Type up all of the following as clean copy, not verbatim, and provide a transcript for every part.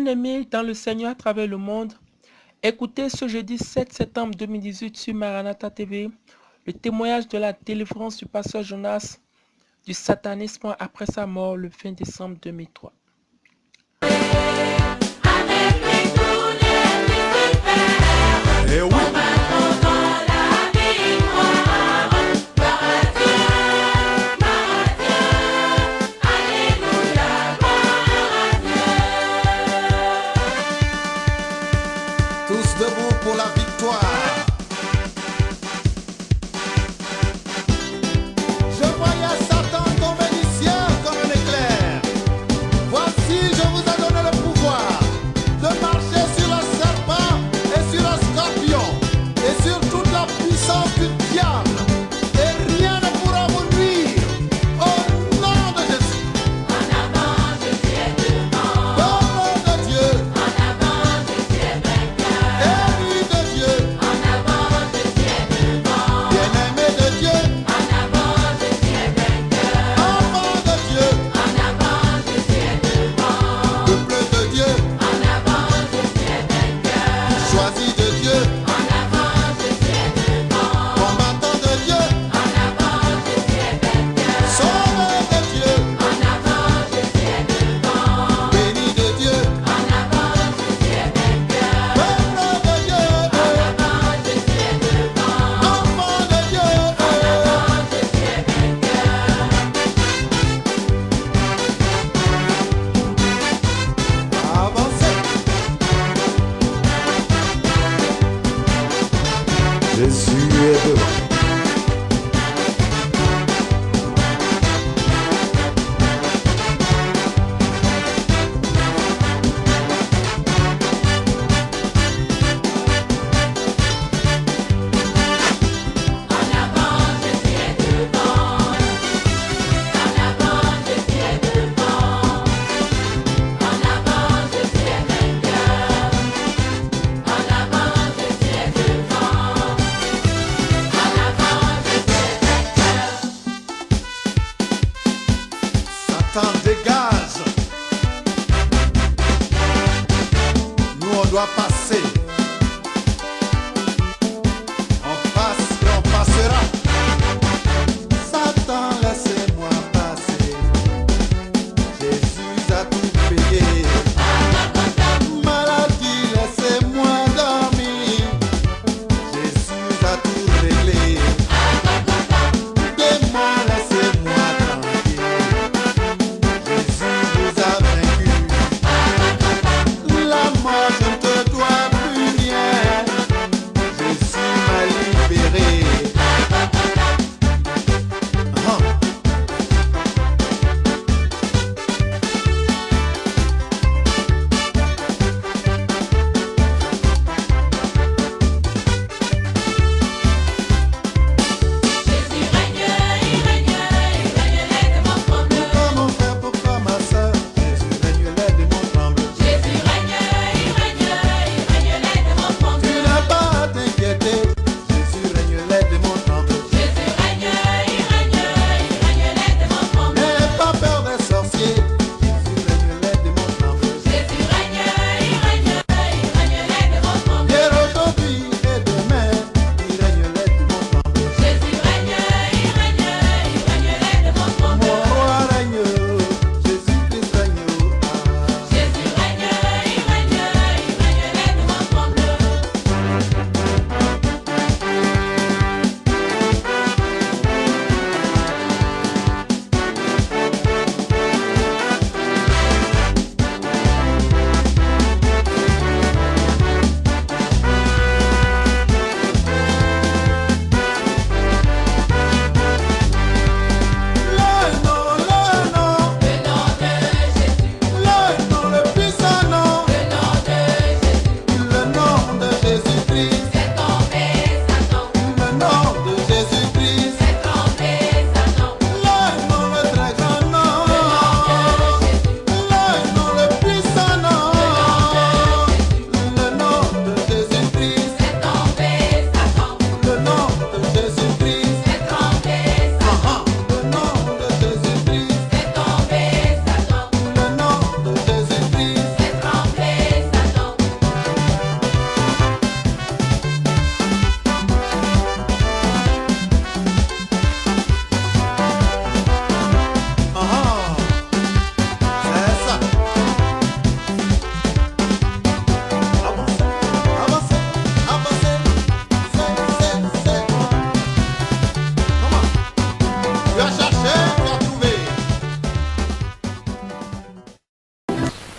bien-aimés dans le Seigneur à travers le monde, écoutez ce jeudi 7 septembre 2018 sur Maranatha TV le témoignage de la délivrance du pasteur Jonas du satanisme après sa mort le 20 décembre 2003. Eh oui. Tous debout pour la victoire. Je voyais Satan tomber du ciel comme un éclair. Voici, je vous ai donné le pouvoir de marcher sur le serpent et sur le scorpion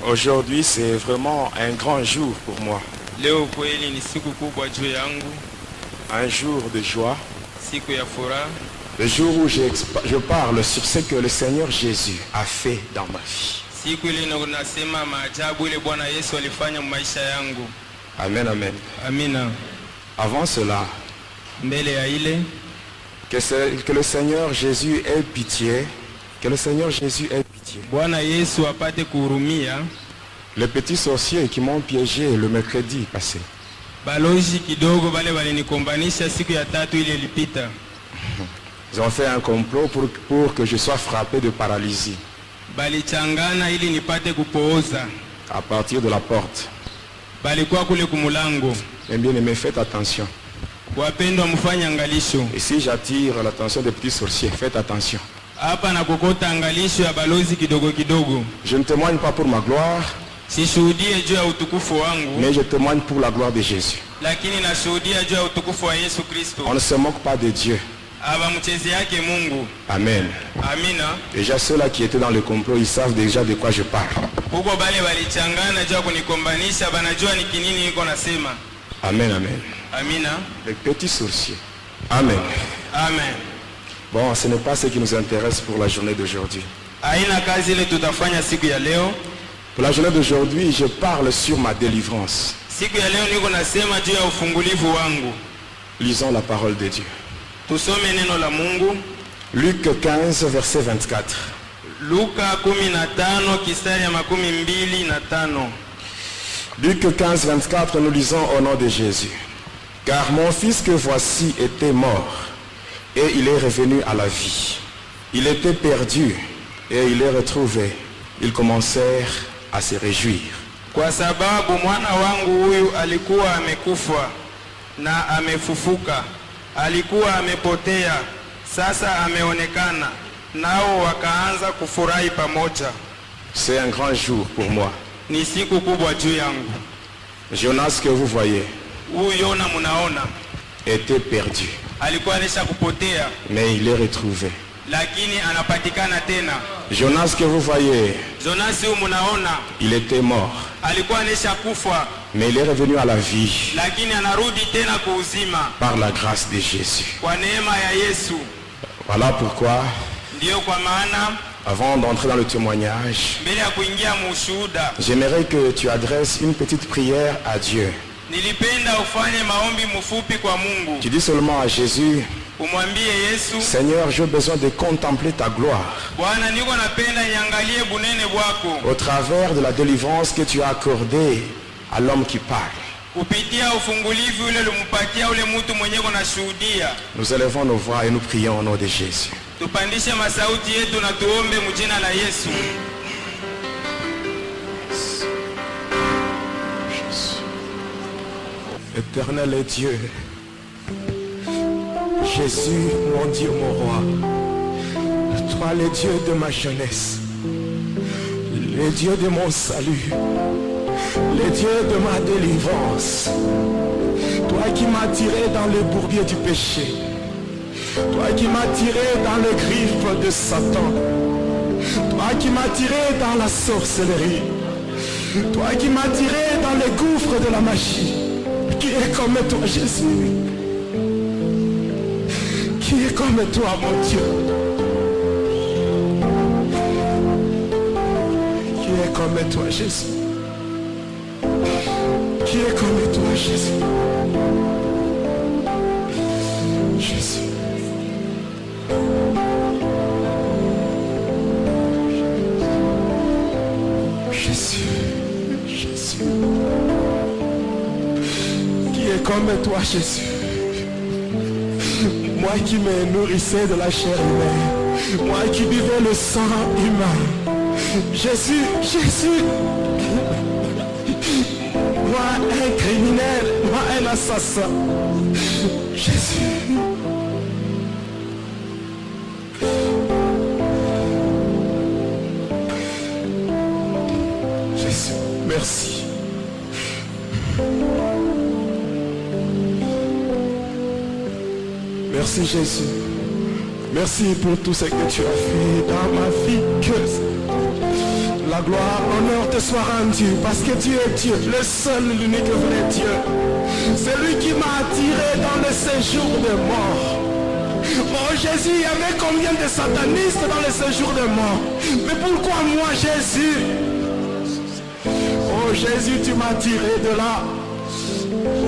Aujourd'hui, c'est vraiment un grand jour pour moi. Leo kweli ni siku kubwa juu yangu, Un jour de joie. siku ya furaha, Le jour où je parle sur ce que le Seigneur Jésus a fait dans ma vie. siku ile nasema maajabu ile Bwana Yesu alifanya maisha yangu. Amen, amen. Amina. Avant cela, Mbele ya ile que le Seigneur Jésus ait pitié. Que le Seigneur Jésus ait pitié. Bwana Yesu apate kuhurumia Les petits sorciers qui m'ont piégé le mercredi passé. balozi kidogo bale walinikombanisha siku ya tatu ile ilipita. Ils ont fait un complot pour que je sois frappé de paralysie Balichangana ili nipate kupooza. à partir de la porte. Balikuwa kule kumulango. Eh bien aimé, faites attention. Wapendwa, mfanye angalisho. Et si j'attire l'attention des petits sorciers, faites attention. Hapa na kokota angalisho ya balozi kidogo kidogo. Je ne témoigne pas pour ma gloire, Sishuhudie juu ya utukufu wangu, mais je témoigne pour la gloire de Jésus. lakini nashuhudia juu ya utukufu wa Yesu Kristo. On ne se moque pas de Dieu. Aba mchezi yake Mungu. Amen. Amina. Déjà ceux-là qui étaient dans le complot, ils savent déjà de quoi je parle. Huko bale walichangana juu ya kunikombanisha, banajua ni kinini niko nasema. Amen, amen. Amina. Les petits sorciers. Amen. Amen. Bon, ce n'est pas ce qui nous intéresse pour la journée d'aujourd'hui. Haina kazi ile tutafanya siku ya leo. Pour la journée d'aujourd'hui, je parle sur ma délivrance. Siku ya leo niko nasema juu ya ufungulivu wangu. Lisons la parole de Dieu. Tusome neno la Mungu. Luc 15, verset 24. Luka 15 kistari ya 25. Luc 15, 24, nous lisons au nom de Jésus. Car mon fils que voici était mort, et il est revenu à la vie. Il était perdu, et il est retrouvé. Ils commencèrent à se réjouir. Kwa sababu mwana wangu huyu alikuwa amekufa na amefufuka. Alikuwa amepotea, sasa ameonekana. Nao wakaanza kufurahi pamoja. C'est un grand jour pour moi. Ni siku kubwa juu yangu. Jonas que vous voyez Huyu Yona munaona était perdu, alikuwa anesha kupotea, mais il est retrouvé. lakini anapatikana tena. Jonas que vous voyez, Jonasi huyu munaona il était mort, alikuwa anesha kufa, mais il est revenu à la vie lakini anarudi tena kuuzima par la grâce de Jésus. kwa neema ya Yesu. Voilà pourquoi, Ndiyo kwa maana avant d'entrer dans le témoignage, mbele ya kuingia mushuhuda, j'aimerais que tu adresses une petite prière à Dieu. nilipenda ufanye maombi mfupi kwa Mungu. Tu dis seulement à Jésus, Umwambie Yesu, Seigneur, j'ai besoin de contempler ta gloire Bwana, niko napenda niangalie bunene bwako au travers de la délivrance que tu as accordée à l'homme qui parle. kupitia ufungulivu ule ulimpatia ule mtu mwenye kuna shuhudia. Nous élevons nos voix et nous prions au nom de Jésus. Tupandishe masauti yetu na tuombe mjina la Yesu. Éternel est Dieu, Jésus, mon Dieu, mon roi, toi le Dieu de ma jeunesse, le Dieu de mon salut, le Dieu de ma délivrance, toi qui m'as tiré dans le bourbier du péché, toi qui m'as tiré dans les griffes de Satan, toi qui m'as tiré dans la sorcellerie, toi qui m'as tiré dans les gouffres de la magie. Qui est comme toi, Jésus? Qui est comme toi, mon Dieu? Qui est comme toi, Jésus? Qui est comme toi, Jésus? Jésus. Jésus. Jésus. Comme toi, Jésus, moi qui me nourrissais de la chair humaine, moi qui buvais le sang humain, Jésus, Jésus, moi un criminel, moi un assassin, Jésus. Jésus, merci. Merci Jésus. Merci pour tout ce que tu as fait dans ma vie. Que la gloire, l'honneur te soit rendu parce que tu es Dieu, le seul, l'unique vrai Dieu. C'est lui qui m'a attiré dans le séjour de mort. Oh Jésus, il y avait combien de satanistes dans le séjour de mort? Mais pourquoi moi Jésus? Oh Jésus, tu m'as tiré de là.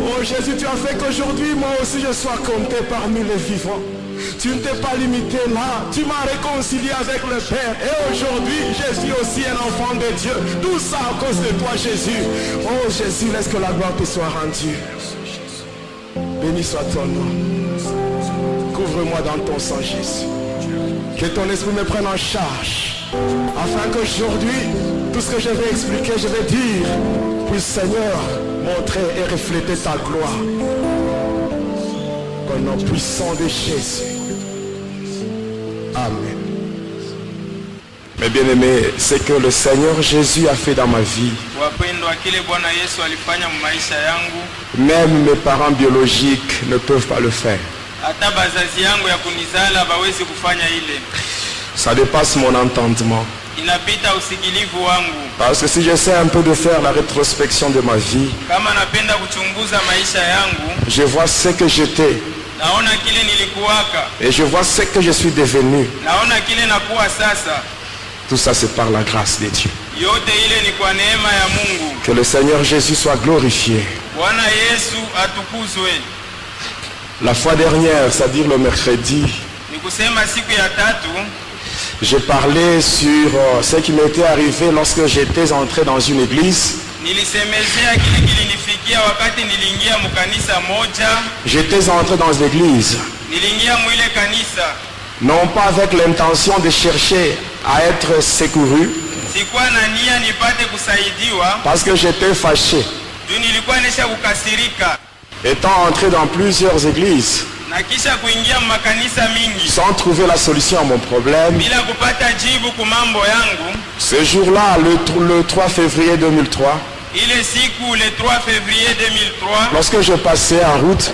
Oh Jésus, tu as fait qu'aujourd'hui moi aussi je sois compté parmi les vivants. Tu ne t'es pas limité là, tu m'as réconcilié avec le Père. Et aujourd'hui, je suis aussi un enfant de Dieu. Tout ça à cause de toi, Jésus. Oh Jésus, laisse que la gloire te soit rendue. Béni soit ton nom. Couvre-moi dans ton sang, Jésus. Que ton esprit me prenne en charge. Afin qu'aujourd'hui, tout ce que je vais expliquer, je vais dire, puisse Seigneur montrer et refléter ta gloire. Au nom puissant de Jésus. Amen. Mes bien-aimés, c'est que le Seigneur Jésus a fait dans ma vie. Même mes parents biologiques ne peuvent pas le faire. Ça dépasse mon entendement. Parce que si j'essaie un peu de faire la rétrospection de ma vie, je vois ce que j'étais. Et je vois ce que je suis devenu. Tout ça c'est par la grâce de Dieu. Que le Seigneur Jésus soit glorifié. La fois dernière, c'est-à-dire le mercredi, j'ai parlé sur ce qui m'était arrivé lorsque j'étais entré dans une église. J'étais entré dans l'église, non pas avec l'intention de chercher à être secouru, parce que j'étais fâché. Étant entré dans plusieurs églises, sans trouver la solution à mon problème, ce jour-là, le 3 février 2003, lorsque je passais en route,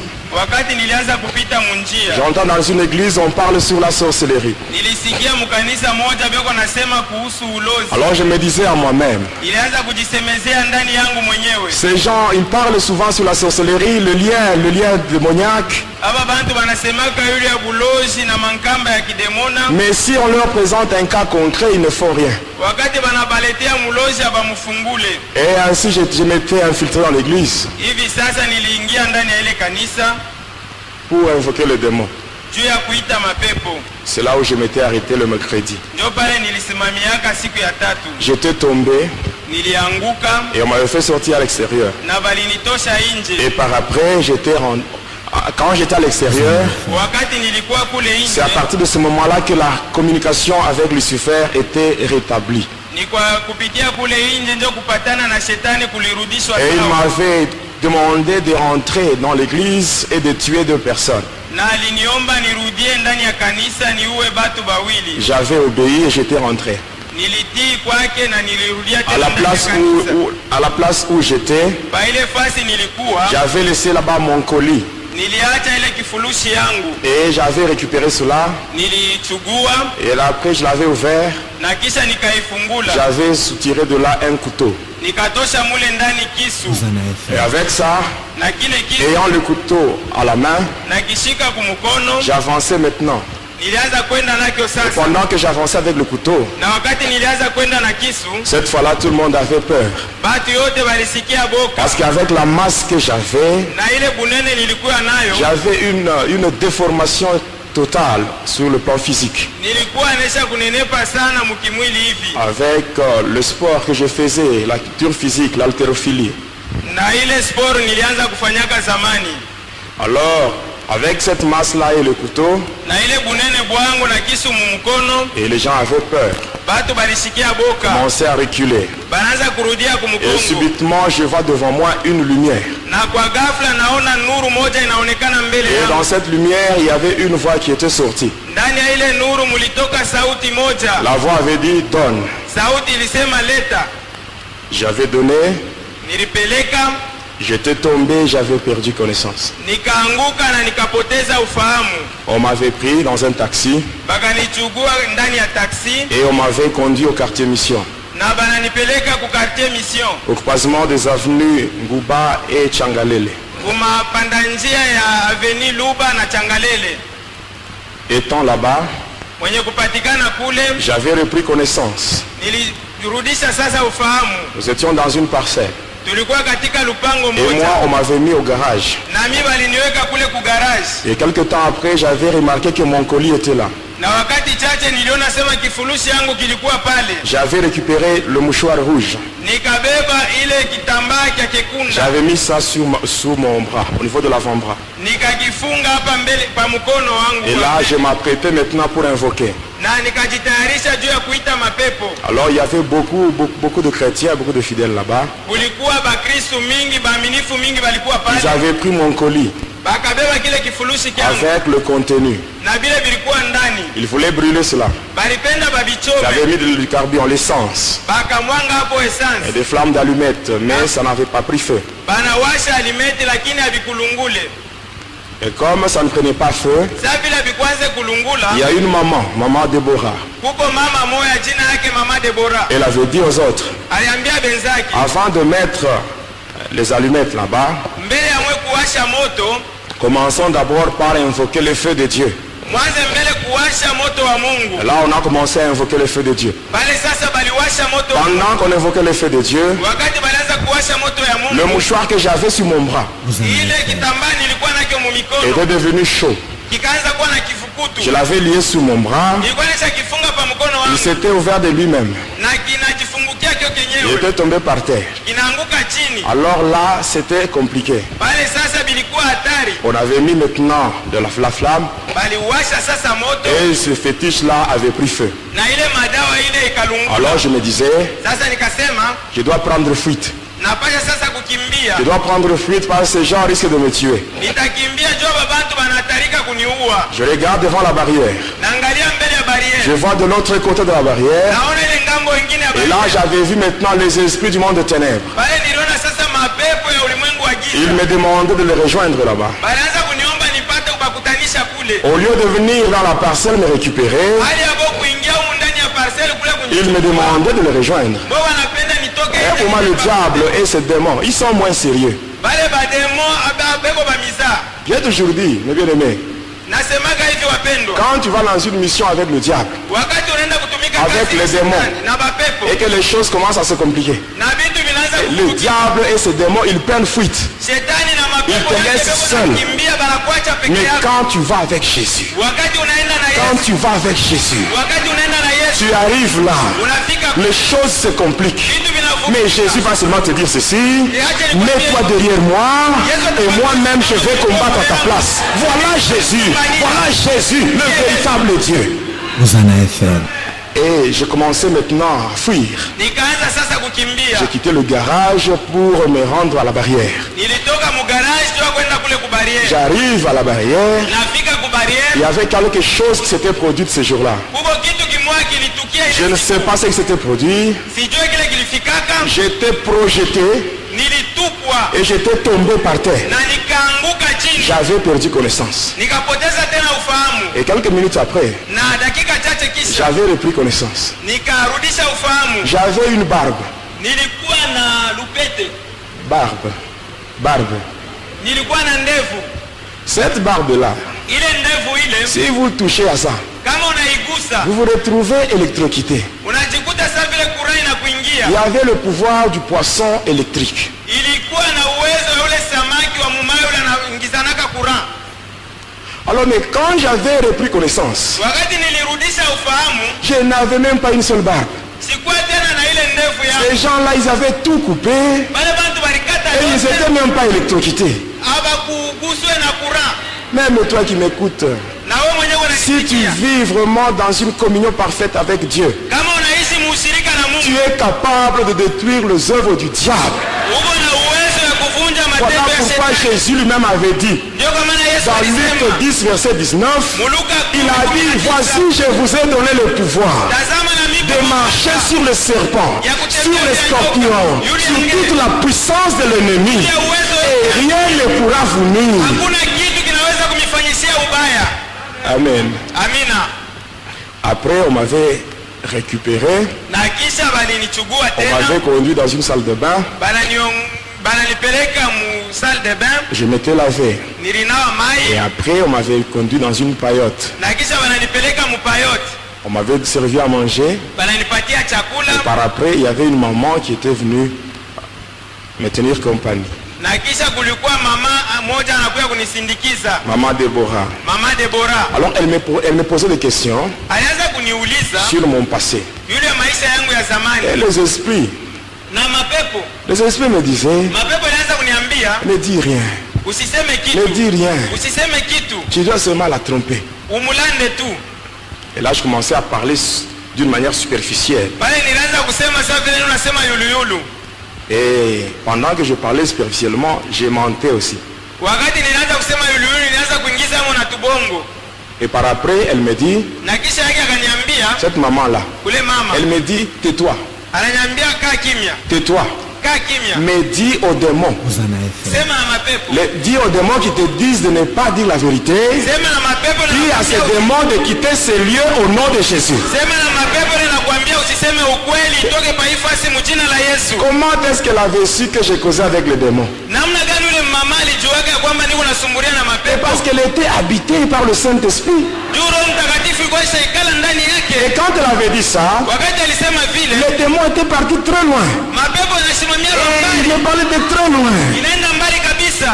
j'entends dans une église, on parle sur la sorcellerie. Alors je me disais à moi-même, ces gens, ils parlent souvent sur la sorcellerie, le lien démoniaque. Mais si on leur présente un cas concret, ils ne font rien. Et ainsi je m'étais infiltré dans l'église pour invoquer le démon. C'est là où je m'étais arrêté le mercredi. J'étais tombé et on m'avait fait sortir à l'extérieur. Et par après, quand j'étais à l'extérieur, c'est à partir de ce moment-là que la communication avec Lucifer était rétablie. Et il m'avait demandé de rentrer dans l'église et de tuer 2 personnes. J'avais obéi et j'étais rentré. À la place où j'étais, j'avais laissé là-bas mon colis. Et j'avais récupéré cela. Et là, après je l'avais ouvert. J'avais soutiré de là un couteau. Et avec ça, ayant le couteau à la main, j'avançais maintenant. Et pendant que j'avançais avec le couteau, cette fois-là tout le monde avait peur. Parce qu'avec la masse que j'avais une déformation totale sur le plan physique. Avec le sport que je faisais, la culture physique, l'haltérophilie. Alors, avec cette masse-là et le couteau, et les gens avaient peur, commençaient à reculer. Et subitement, je vois devant moi une lumière. Et dans cette lumière, il y avait une voix qui était sortie. La voix avait dit, donne. J'avais donné. J'étais tombé, j'avais perdu connaissance. On m'avait pris dans un taxi et on m'avait conduit au quartier mission. na bananipeleka ku quartier mission au croisement des avenues Ngouba et Tchangalele. kuma panda njia ya avenue Luba na Changalele. Étant là-bas, Mwenye kupatikana kule j'avais repris connaissance. nilirudisha sasa ufahamu. Nous étions dans une parcelle. Tulikuwa katika lupango Et moja moi, on m'avait mis au garage. na mimi waliniweka kule ku garage, Et quelque temps après, j'avais remarqué que mon colis était là. na wakati chache niliona sema kifurushi yangu kilikuwa pale. J'avais récupéré le mouchoir rouge. Nikabeba ile kitambaa cha kekunda J'avais mis ça sous mon bras, au niveau de l'avant-bras. nikakifunga hapa mbele pa mkono wangu Et wa là, mbele. je m'apprêtais maintenant pour invoquer. Na nikajitayarisha juu ya kuita mapepo. Alors, il y avait beaucoup de chrétiens, beaucoup de fidèles là-bas. Kulikuwa bakristo mingi, baaminifu mingi balikuwa Ils pale. avaient pris mon colis Bakabeba kile kifurushi kyangu avec le contenu. na vile vilikuwa ndani. Ils voulaient brûler cela. Balipenda babichome. J'avais mis du carburant, l'essence Bakamwanga hapo et essence. des flammes d'allumettes, mais ça n'avait pas pris feu. Banawasha alimeti lakini havikulungule. Et comme ça ne prenait pas feu, Sasa vile vikwanze kulungula, il y a une maman Déborah. kuko mama moya jina yake mama Deborah. Elle avait dit aux autres, Aliambia benzaki, avant de mettre les allumettes là-bas, mbele ya mwe kuwasha moto, commençons d'abord par invoquer le feu de Dieu. mwanze mbele kuwasha moto wa Mungu. Et là, on a commencé à invoquer le feu de Dieu. Pale sasa baliwasha moto wa Mungu. Pendant qu'on invoquait le feu de Dieu, Wakati balianza kuwasha moto ya le Mungu, mouchoir que j'avais sur mon bras ile kitambaa nilikuwa nakyo mu mikono était devenu chaud. kikaanza kuwa na kifukutu. Je l'avais lié sur mon bras. Nilikuwa nisha kifunga pa mkono Il wangu s'était ouvert de lui-même. na kinajifungukia kyo Il kenyewe, était tombé par terre. kinaanguka chini. Alors là, c'était compliqué. Pale sasa bilikuwa hatari. On avait mis maintenant de la flamme Baliwasha sasa moto et ce fétiche-là avait pris feu. na ile madawa ile ikalungula. Alors je me disais, Sasa nikasema je dois prendre fuite. napasha sasa kukimbia. Je dois prendre fuite parce que ces gens risquent de me tuer. Nitakimbia jua babantu banahatarika kuniua. Je regarde devant la barrière. Naangalia mbele ya Je bariere. vois de l'autre côté de la barrière. Naona ile ngambo ingine ya Et là, bariere. j'avais vu maintenant les esprits du monde de ténèbres. Pale niliona sasa mapepo ya ulimwengu wa Ils giza. me demandaient de les rejoindre là-bas. Balianza kuniomba nipate kubakutanisha kule. Au lieu de venir dans la parcelle me récupérer, Hali yabo kuingia humu ndani ya parcelle kule ils me demandaient de les rejoindre. Bo wanapenda nitoke Et pour moi, le diable et ses démons, ils sont moins sérieux. Bale bademo beko bamiza. J'ai toujours dit, mes bien-aimés, Nasemaga hivi wapendwa. quand tu vas dans une mission avec le diable Wakati unaenda kutumika Avec kazi les ya démons. shetani na bapepo. et que les choses commencent à se compliquer, Na vitu vinaanza le kukurudia. diable et ses démons, ils prennent fuite. Shetani na Il mapepo te yote laisse beko seul. nakimbia banakuacha peke Mais yako. quand tu vas avec Jésus, Wakati unaenda na quand Yesu, tu vas avec Jésus, wakati unaenda na Yesu, tu arrives là, unafika les choses se compliquent. vitu vinavuka. Mais Jésus va seulement te dire ceci, mets-toi derrière moi et moi-même je vais combattre à ta place. Voilà Jésus, le véritable Dieu. Vous en avez fait. Et je commençais maintenant à fuir. Nikaanza sasa kukimbia. J'ai quitté le garage pour me rendre à la barrière. Nilitoka mu garage jua kwenda kule ku barriere. J'arrive à la barrière, Nafika ku il y barriere. avait quelque chose qui s'était produit ce jour-là. Kuko kitu kimoja kilitukia Je ile ne sais pas ce qui s'était produit. sijue kile kilifikaka. J'étais projeté Nilitupwa et j'étais tombé par terre. na nikaanguka chini. J'avais perdu connaissance. Nikapoteza tena ufahamu. Et quelques minutes après, Na dakika chache kisha j'avais repris connaissance. nikarudisha ufahamu. J'avais une barbe. Nilikuwa na lupete. Barbe. Nilikuwa na ndevu. Cette barbe-là, Ile ndevu ile si vous touchez à ça, kama unaigusa vous vous retrouvez électrocuté. unajikuta saa vile kurai na kuingia. Il y avait le pouvoir du poisson électrique. Ilikuwa na uwezo wa ule samaki wa mumayo ule anaingizanaka kuraa. Alors, mais quand j'avais repris connaissance, Wakati nilirudisha ufahamu, je n'avais même pas une seule barbe. sikuwa tena na ile ndevu ya Ces gens-là, ils avaient tout coupé et wale bantu balikata ils n'étaient yote même pas électrocutés. abakuguswe na kuraa. Même toi qui m'écoutes, Na wewe mwenyewe si tu unanisikia, vis vraiment dans une communion parfaite avec Dieu, kama unaishi muhusirika na tu Mungu, es capable de détruire les œuvres du diable. uko na uwezo wa kuvunja Voilà matendo ya pourquoi shetani. Jésus lui-même avait dit, Ndio kwa maana Yesu dans Luc alisema 10, verset 19, Muluka il a dit, 10:19, voici, je vous ai donné le pouvoir tazama na mimi de marcher sur les serpents, sur les scorpions, sur toute la puissance de l'ennemi, ya uwezo, et rien ne pourra vous nuire. hakuna kitu kinaweza kumifanyishia ubaya. Amen. Amina. Après, on m'avait récupéré. na kisha balinichugua On tena m'avait conduit dans une salle de bain. bananipeleka mu salle de bain, Je m'étais lavé. nilinawa Et mai après, on m'avait conduit dans une paillote. na kisha bananipeleka mu payote, On m'avait servi à manger. bananipatia Et chakula par après, il y avait une maman qui était venue me tenir compagnie. na kisha kulikuwa mama moja anakuja kunisindikiza, Maman Déborah. mama Debora. Alors, elle me posait des questions Alianza kuniuliza sur mon passé. yule maisha yangu ya Et zamani les esprits na mapepo me disaient, alianza kuniambia ne dis rien. usiseme Ne dis kitu, rien. usiseme kitu, Tu dois seulement la tromper. umulande tu. Et là, je commençais à parler d'une manière superficielle. Pale nilianza kusema sawa vile unasema yuluyulu. Et pendant que je parlais superficiellement, j'ai mentais aussi. Wakati nilianza kusema yuluyulu, nilianza kuingiza mo na tubongo, Et par après, elle me dit, na kisha yake akaniambia, cette maman-là, ule mama elle me dit, tais-toi, ananiambia kaa kimya, tais-toi. kaa kimya, Mais dis aux démons, sema na mapepo, dis aux démons qui te disent de ne pas dire la vérité. sema na mapepo na Dis à ces nakwambia, démons de quitter ces lieux au nom de Jésus. sema na mapepo na nakwambia usiseme ukweli, toke paifasi mjina la Yesu. Comment est-ce qu'elle avait su que j'ai causé avec les démons? Namna gani yule mama alijuaga kwamba niko nasumbulia na mapepo? Parce qu'elle était habitée par le Saint-Esprit. Juu Roho Mtakatifu ilikuwa ishaikala ndani Et yake. quand elle avait dit ça, Wakati alisema vile, les démons étaient partis très loin. mapepo yanasimamia Et roho il me parlait de très loin. inaenda mbali kabisa.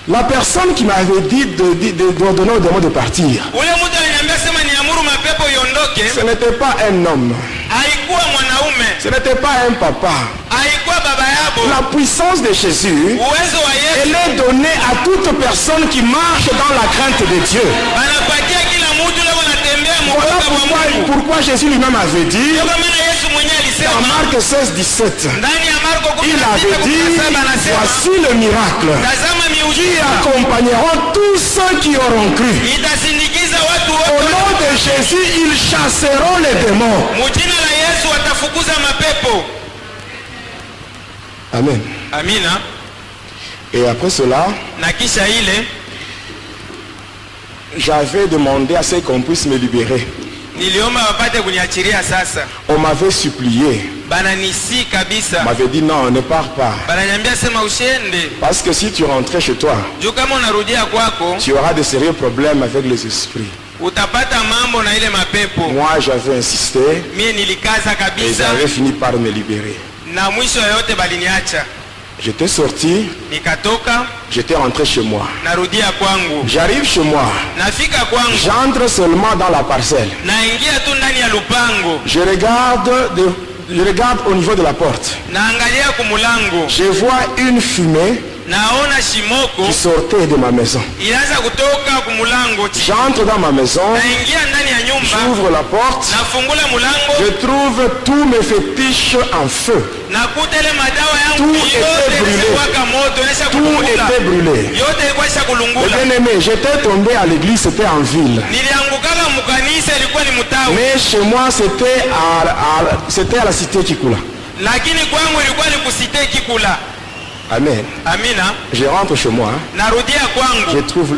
La personne qui m'avait dit d'ordonner aux démons de partir, Ule mtu aliniambia sema niamuru mapepo iondoke, ce n'était pas un homme, haikuwa mwanaume, ce n'était pas un papa. haikuwa baba yabo. La puissance de Jésus, Uwezo wa elle Yesu est donnée à toute personne qui marche dans la crainte de Dieu. anapatia kila mtu leo anatembea Voilà mwogopa wa Mungu. pourquoi Jésus lui-même avait dit, Ndio maana Yesu mwenyewe dans alisema Marc 16, 17, ndani ya Marko il avait dit, 16:17 anasema, voici le miracle tazama qui miujiza accompagneront tous ceux qui auront cru. itasindikiza watu Au wote. nom de Jésus, ils chasseront les démons. Mujina la Yesu watafukuza mapepo. Amen. Amina. Et après cela, Na kisha ile j'avais demandé à ce qu'on puisse me libérer. niliomba wapate kuniachiria sasa. On m'avait supplié. Bananisi On kabisa. m'avait dit non, ne pars pas. Bananiambia sema ushende. Parce que si tu rentrais chez toi, Juu kama unarudia kwako tu auras de sérieux problèmes avec les esprits. utapata mambo na ile mapepo. Moi, j'avais insisté Mie nilikaza et ils kabisa avaient fini par me libérer. na mwisho yote baliniacha. J'étais sorti, Nikatoka j'étais rentré chez moi. narudia kwangu. J'arrive chez moi, Nafika kwangu j'entre seulement dans la parcelle. naingia tu ndani ya lupango. Je regarde au niveau de la porte. Naangalia kumulango. Je vois une fumée Naona shimoko qui sortait de ma maison. inaanza kutoka kumulango. J'entre dans ma maison, Naingia ndani ya nyumba, j'ouvre la porte, nafungula mulango, je trouve tous mes fétiches en feu. nakuta ile madawa yangu Tout yote était brûlé. ilikuwa moto, inaisha Tout kulungula. était brûlé. Yote ilikuwa isha Mais kulungula. bien aimé, j'étais tombé à l'église, c'était en ville. Niliangukaka mukanisa, ilikuwa ni mutawi, Mais chez moi, c'était à la cité Kikula. lakini kwangu ilikuwa ni kusite kikula. Amen. Amina. Je rentre chez moi, Narudia kwangu,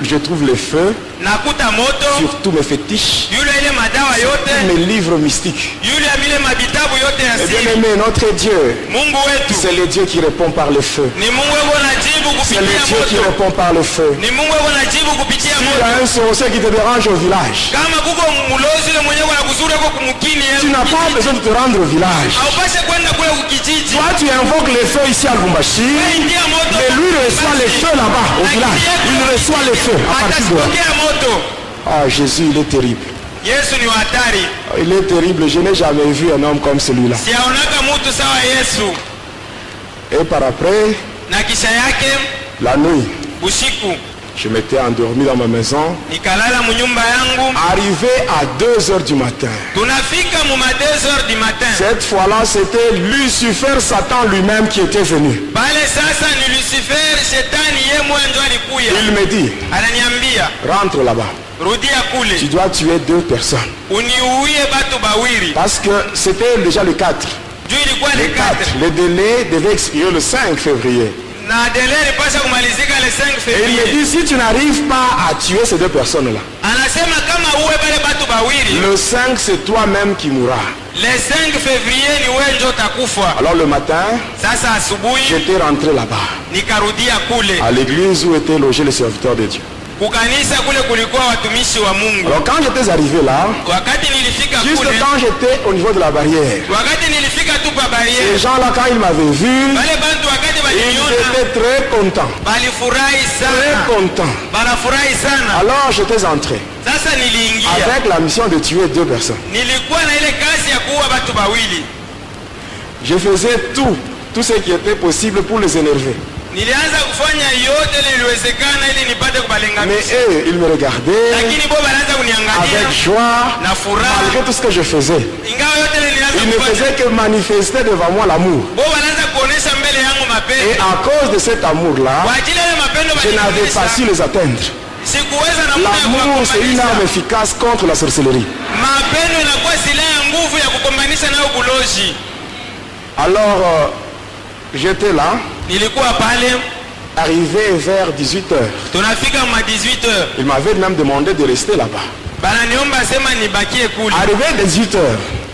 je trouve le feu nakuta moto sur tous mes fétiches, yule, ile madawa yote mes livres mystiques. yule, vile mabitabu yote ya Et bien siri. aimé, notre Dieu, Mungu wetu c'est le Dieu qui répond par le feu. ni Mungu yuko najibu C'est le kupitia Dieu qui moto, répond par le feu. ni Mungu yuko najibu kupitia Il y moto. a un sorcier qui te dérange au village. Kama kuko mulozi yule mwenyewe anakuzuri huko kumukini, Tu n'as pas besoin de te rendre au village. haupashe kwenda kule ukijiji. Toi, tu invoques le feu ici à Lubumbashi, Ingia moto, mais lui reçoit les feux là-bas, au village. Il reçoit les feux à partir de là. atasipokea moto. Ah, Jésus, il est terrible. Yesu ni hatari, Il est terrible. Je n'ai jamais vu un homme comme celui-là. siaonaka mutu sawa Yesu. Et par après, Na kisha yake la nuit, usiku je m'étais endormi dans ma maison. nikalala munyumba yangu. Arrivé à 2 heures du matin. Tunafika mu 2h du matin. Cette fois-là, c'était Lucifer, Satan lui-même qui était venu. Pale sasa ni Lucifer, shetani ye mwenye ndo alikuya. Il me dit, Ananiambia, rentre là-bas. rudia kule. Tu dois tuer 2 personnes. Uniuie batu bawiri. Parce que c'était déjà le 4. Juu ilikuwa Le le 4. 4. Le délai devait expirer le 5 février. Na dele ilipasha kumalizika le 5 Et il me février. dit, si tu n'arrives pas à tuer ces 2 personnes-là, Anasema kama uwe bale batu bawiri, le le 5 c'est toi-même qui mourras. Le 5 février ni wewe ndio utakufa. Alors le matin, Sasa asubuhi j'étais rentré là-bas, nikarudia kule à l'église où étaient logés les serviteurs de Dieu. kukanisa kule kulikuwa watumishi wa Mungu. Alors quand j'étais arrivé là, Wakati nilifika juste kule, quand j'étais au niveau de la barrière, wakati nilifika tu pa ces barriere, gens-là quand ils m'avaient vu, wale bantu wakati ils waliniona étaient très contents, balifurahi très sana, contents. banafurahi sana. Alors j'étais entré Sasa niliingia, avec la mission de tuer 2 personnes. nilikuwa na ile kazi ya kuua watu wawili. Je faisais tout ce qui était possible pour les énerver. Nilianza kufanya yote ile iliwezekana ili nipate Mais kubalengamisha, eux, ils me regardaient lakini bo banaanza kuniangalia avec joie, na furaha, malgré tout ce que je faisais. ingawa yote ile nilianza Ils ne kufanya, faisaient que manifester devant moi l'amour. bo banaanza kuonesha mbele yangu Et mapenzi. à cause de cet amour-là, Kwa ajili ya ile mapendo je n'avais pas su balinionyesha, les atteindre. sikuweza na muda ya L'amour, c'est une arme kuwakombanisha. efficace contre la sorcellerie. Mapendo inakuwa silaha ya nguvu ya kukombanisha nayo bulozi. Alors, j'étais là, Nilikuwa pale, arrivé vers 18h. tunafika ma 18h, Il m'avait même demandé de rester là-bas. bananiomba sema nibakie kule. Arrivé à 18h,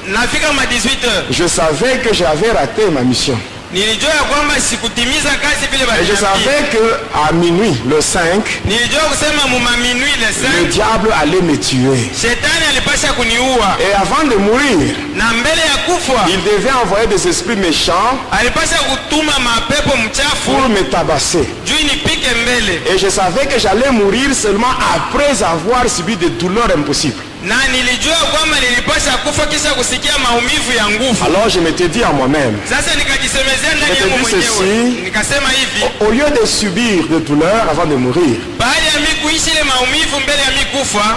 Nafika ma 18h, je savais que j'avais raté ma mission. nilijua ya kwamba sikutimiza kazi vile Et je baliniambia. savais qu'à minuit, le 5, Nilijua kusema muma minui le le 5 diable allait me tuer. shetani alipasha kuniua, Et avant de mourir, na mbele ya kufa il devait envoyer des esprits méchants alipasha kutuma mapepo pour mchafu me tabasser. juu nipike mbele, Et je savais que j'allais mourir seulement après avoir subi des douleurs impossibles. na nilijua kwamba nilipasha kufa kisha kusikia maumivu ya nguvu. Alors je m'étais dit à moi-même, Sasa nikajisemezea ndani Je te yangu dis mwenyewe, ceci. nikasema hivi, au lieu de subir des douleurs avant de mourir, baada ya mi kuishi ile maumivu mbele ya mi kufa,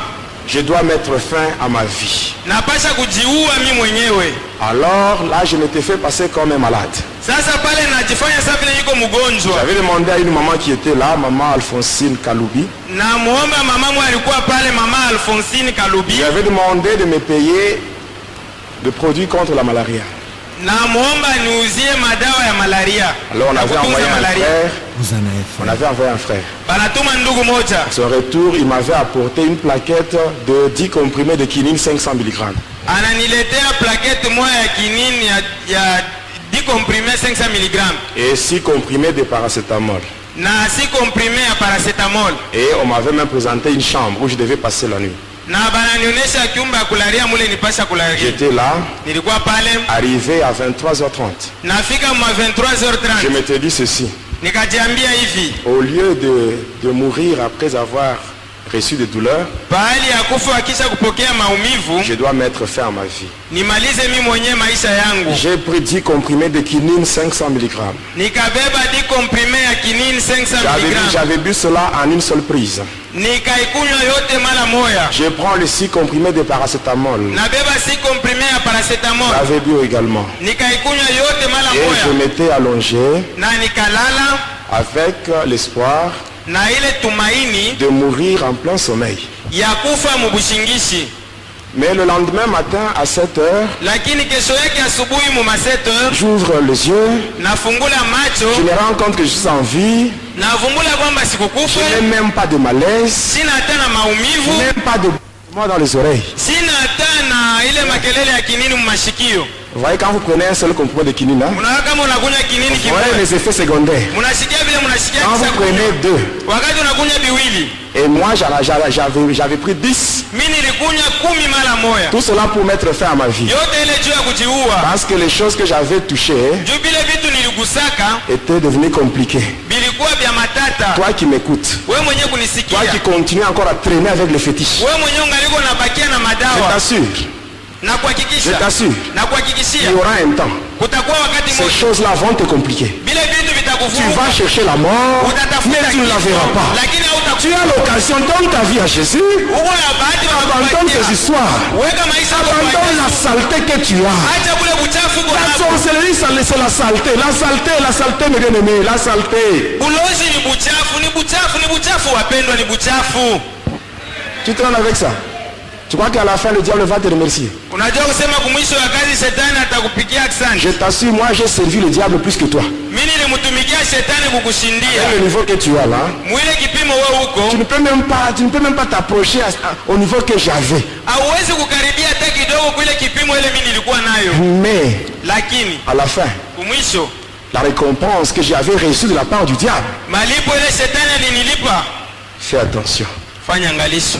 je dois mettre fin à ma vie. napasha kujiua mi mwenyewe. Alors là, je m'étais fait passer comme un malade. Sasa pale najifanya sasa vile niko mgonjwa, J'avais demandé à une maman qui était là, maman Alphonsine Kaloubi, na muomba mamamu alikuwa pale, mama Alphonsine Kalubi, j'avais demandé de me payer des produits contre la malaria. na muomba niuzie madawa ya malaria. Alors on na avait kutunza envoyé un malaria. frère, on avait envoyé un frère. Banatuma ndugu moja, À son retour, il m'avait apporté une plaquette de 10 comprimés de quinine 500 mg. ananiletea plaketi moja ya kinini ya dikomprime 500 mg Et 6 comprimés de paracétamol. na 6 comprime ya paracetamol, Et on m'avait même présenté une chambre où je devais passer la nuit. na bananionyesha chumba ya kularia mule nipasha kularia. J'étais là, Nilikuwa pale, arrivé à 23h30. nafika ma Je 23h30, m'étais dit ceci, nikajiambia hivi, au lieu de mourir après avoir reçu des douleurs, pahali ya kufa akisha kupokea maumivu, je dois mettre fin à ma vie. nimalize mi mwenyewe maisha yangu. J'ai pris 10 comprimés de quinine 500 mg. Nikabeba dikomprime ya kinini 500 mg, J'avais bu cela en une seule prise. nikaikunywa yote mara moya. Je prends les 6 comprimés de paracétamol. Nabeba 6 comprime ya paracetamol, J'avais bu également. nikaikunywa yote mara Et je moya, m'étais allongé na nikalala avec l'espoir na ile tumaini de mourir en plein sommeil. ya kufa mubushingishi. Mais le lendemain matin à 7h, Lakini kesho yake asubuhi mu ma 7h j'ouvre les yeux, nafungula je macho, me rends compte que je suis en vie, navumbula kwamba je sikukufa, n'ai même pas de malaise, sina hata na je maumivu, n'ai même pas de battement dans les oreilles. sina hata na ile makelele ya kinini mu mashikio. Vous voyez, quand vous prenez un seul comprimé de quinine, hein, Unaona kama unakunywa kinini vous voyez kimoja, les effets secondaires. munasikia vile munasikia Quand kisa vous prenez kunywa. 2, Wakati unakunywa biwili, et moi j'avais pris 10, mimi nilikunywa 10 mara moya, tout cela pour mettre fin à ma vie. yote ile juu ya kujiua. Parce que les choses que j'avais touchées Juu vile vitu niligusaka étaient devenues compliquées. bilikuwa vya matata. Toi qui m'écoutes, We mwenyewe toi kunisikia, qui continues encore à traîner avec les fétiches, we mwenyewe ungaliko unabakia na je madawa, t'assure, na je kuhakikisha t'assure, na il kuhakikishia y aura un temps. kutakuwa wakati Ces mmoja choses-là vont te compliquer. vile vitu Tu vitakuvuruga, vas chercher la mort, utatafuta mais tu ne la kifo, verras pas. lakini Tu as l'occasion, donne ta vie à Jésus, uko na bahati ya abandonne tes kupatia. histoires, Weka maisha yako kwa abandonne la Yesu. saleté que tu as. Acha kule buchafu kwa La hapo. sorcellerie, c'est la saleté, mes bien-aimés, la saleté. Ulozi ni buchafu, ni buchafu, ni buchafu wapendwa, ni buchafu. Tu traînes avec ça. Tu crois qu'à la fin, le diable va te remercier? Unajua kusema kumwisho wa kazi shetani atakupigia asante. Je t'assure, moi j'ai servi le diable plus que toi. Mimi nilimtumikia shetani kukushindia. Et le niveau que tu as là, Mwile kipimo wewe tu huko, ne peux même pas t'approcher au niveau que j'avais. hauwezi kukaribia kidogo kuile kipimo ile mimi nilikuwa nayo. Mais Lakini à la fin, kumwisho la récompense que j'avais reçue de la part du diable. malipo ile shetani alinilipa. Fais attention. Fanya angalisho.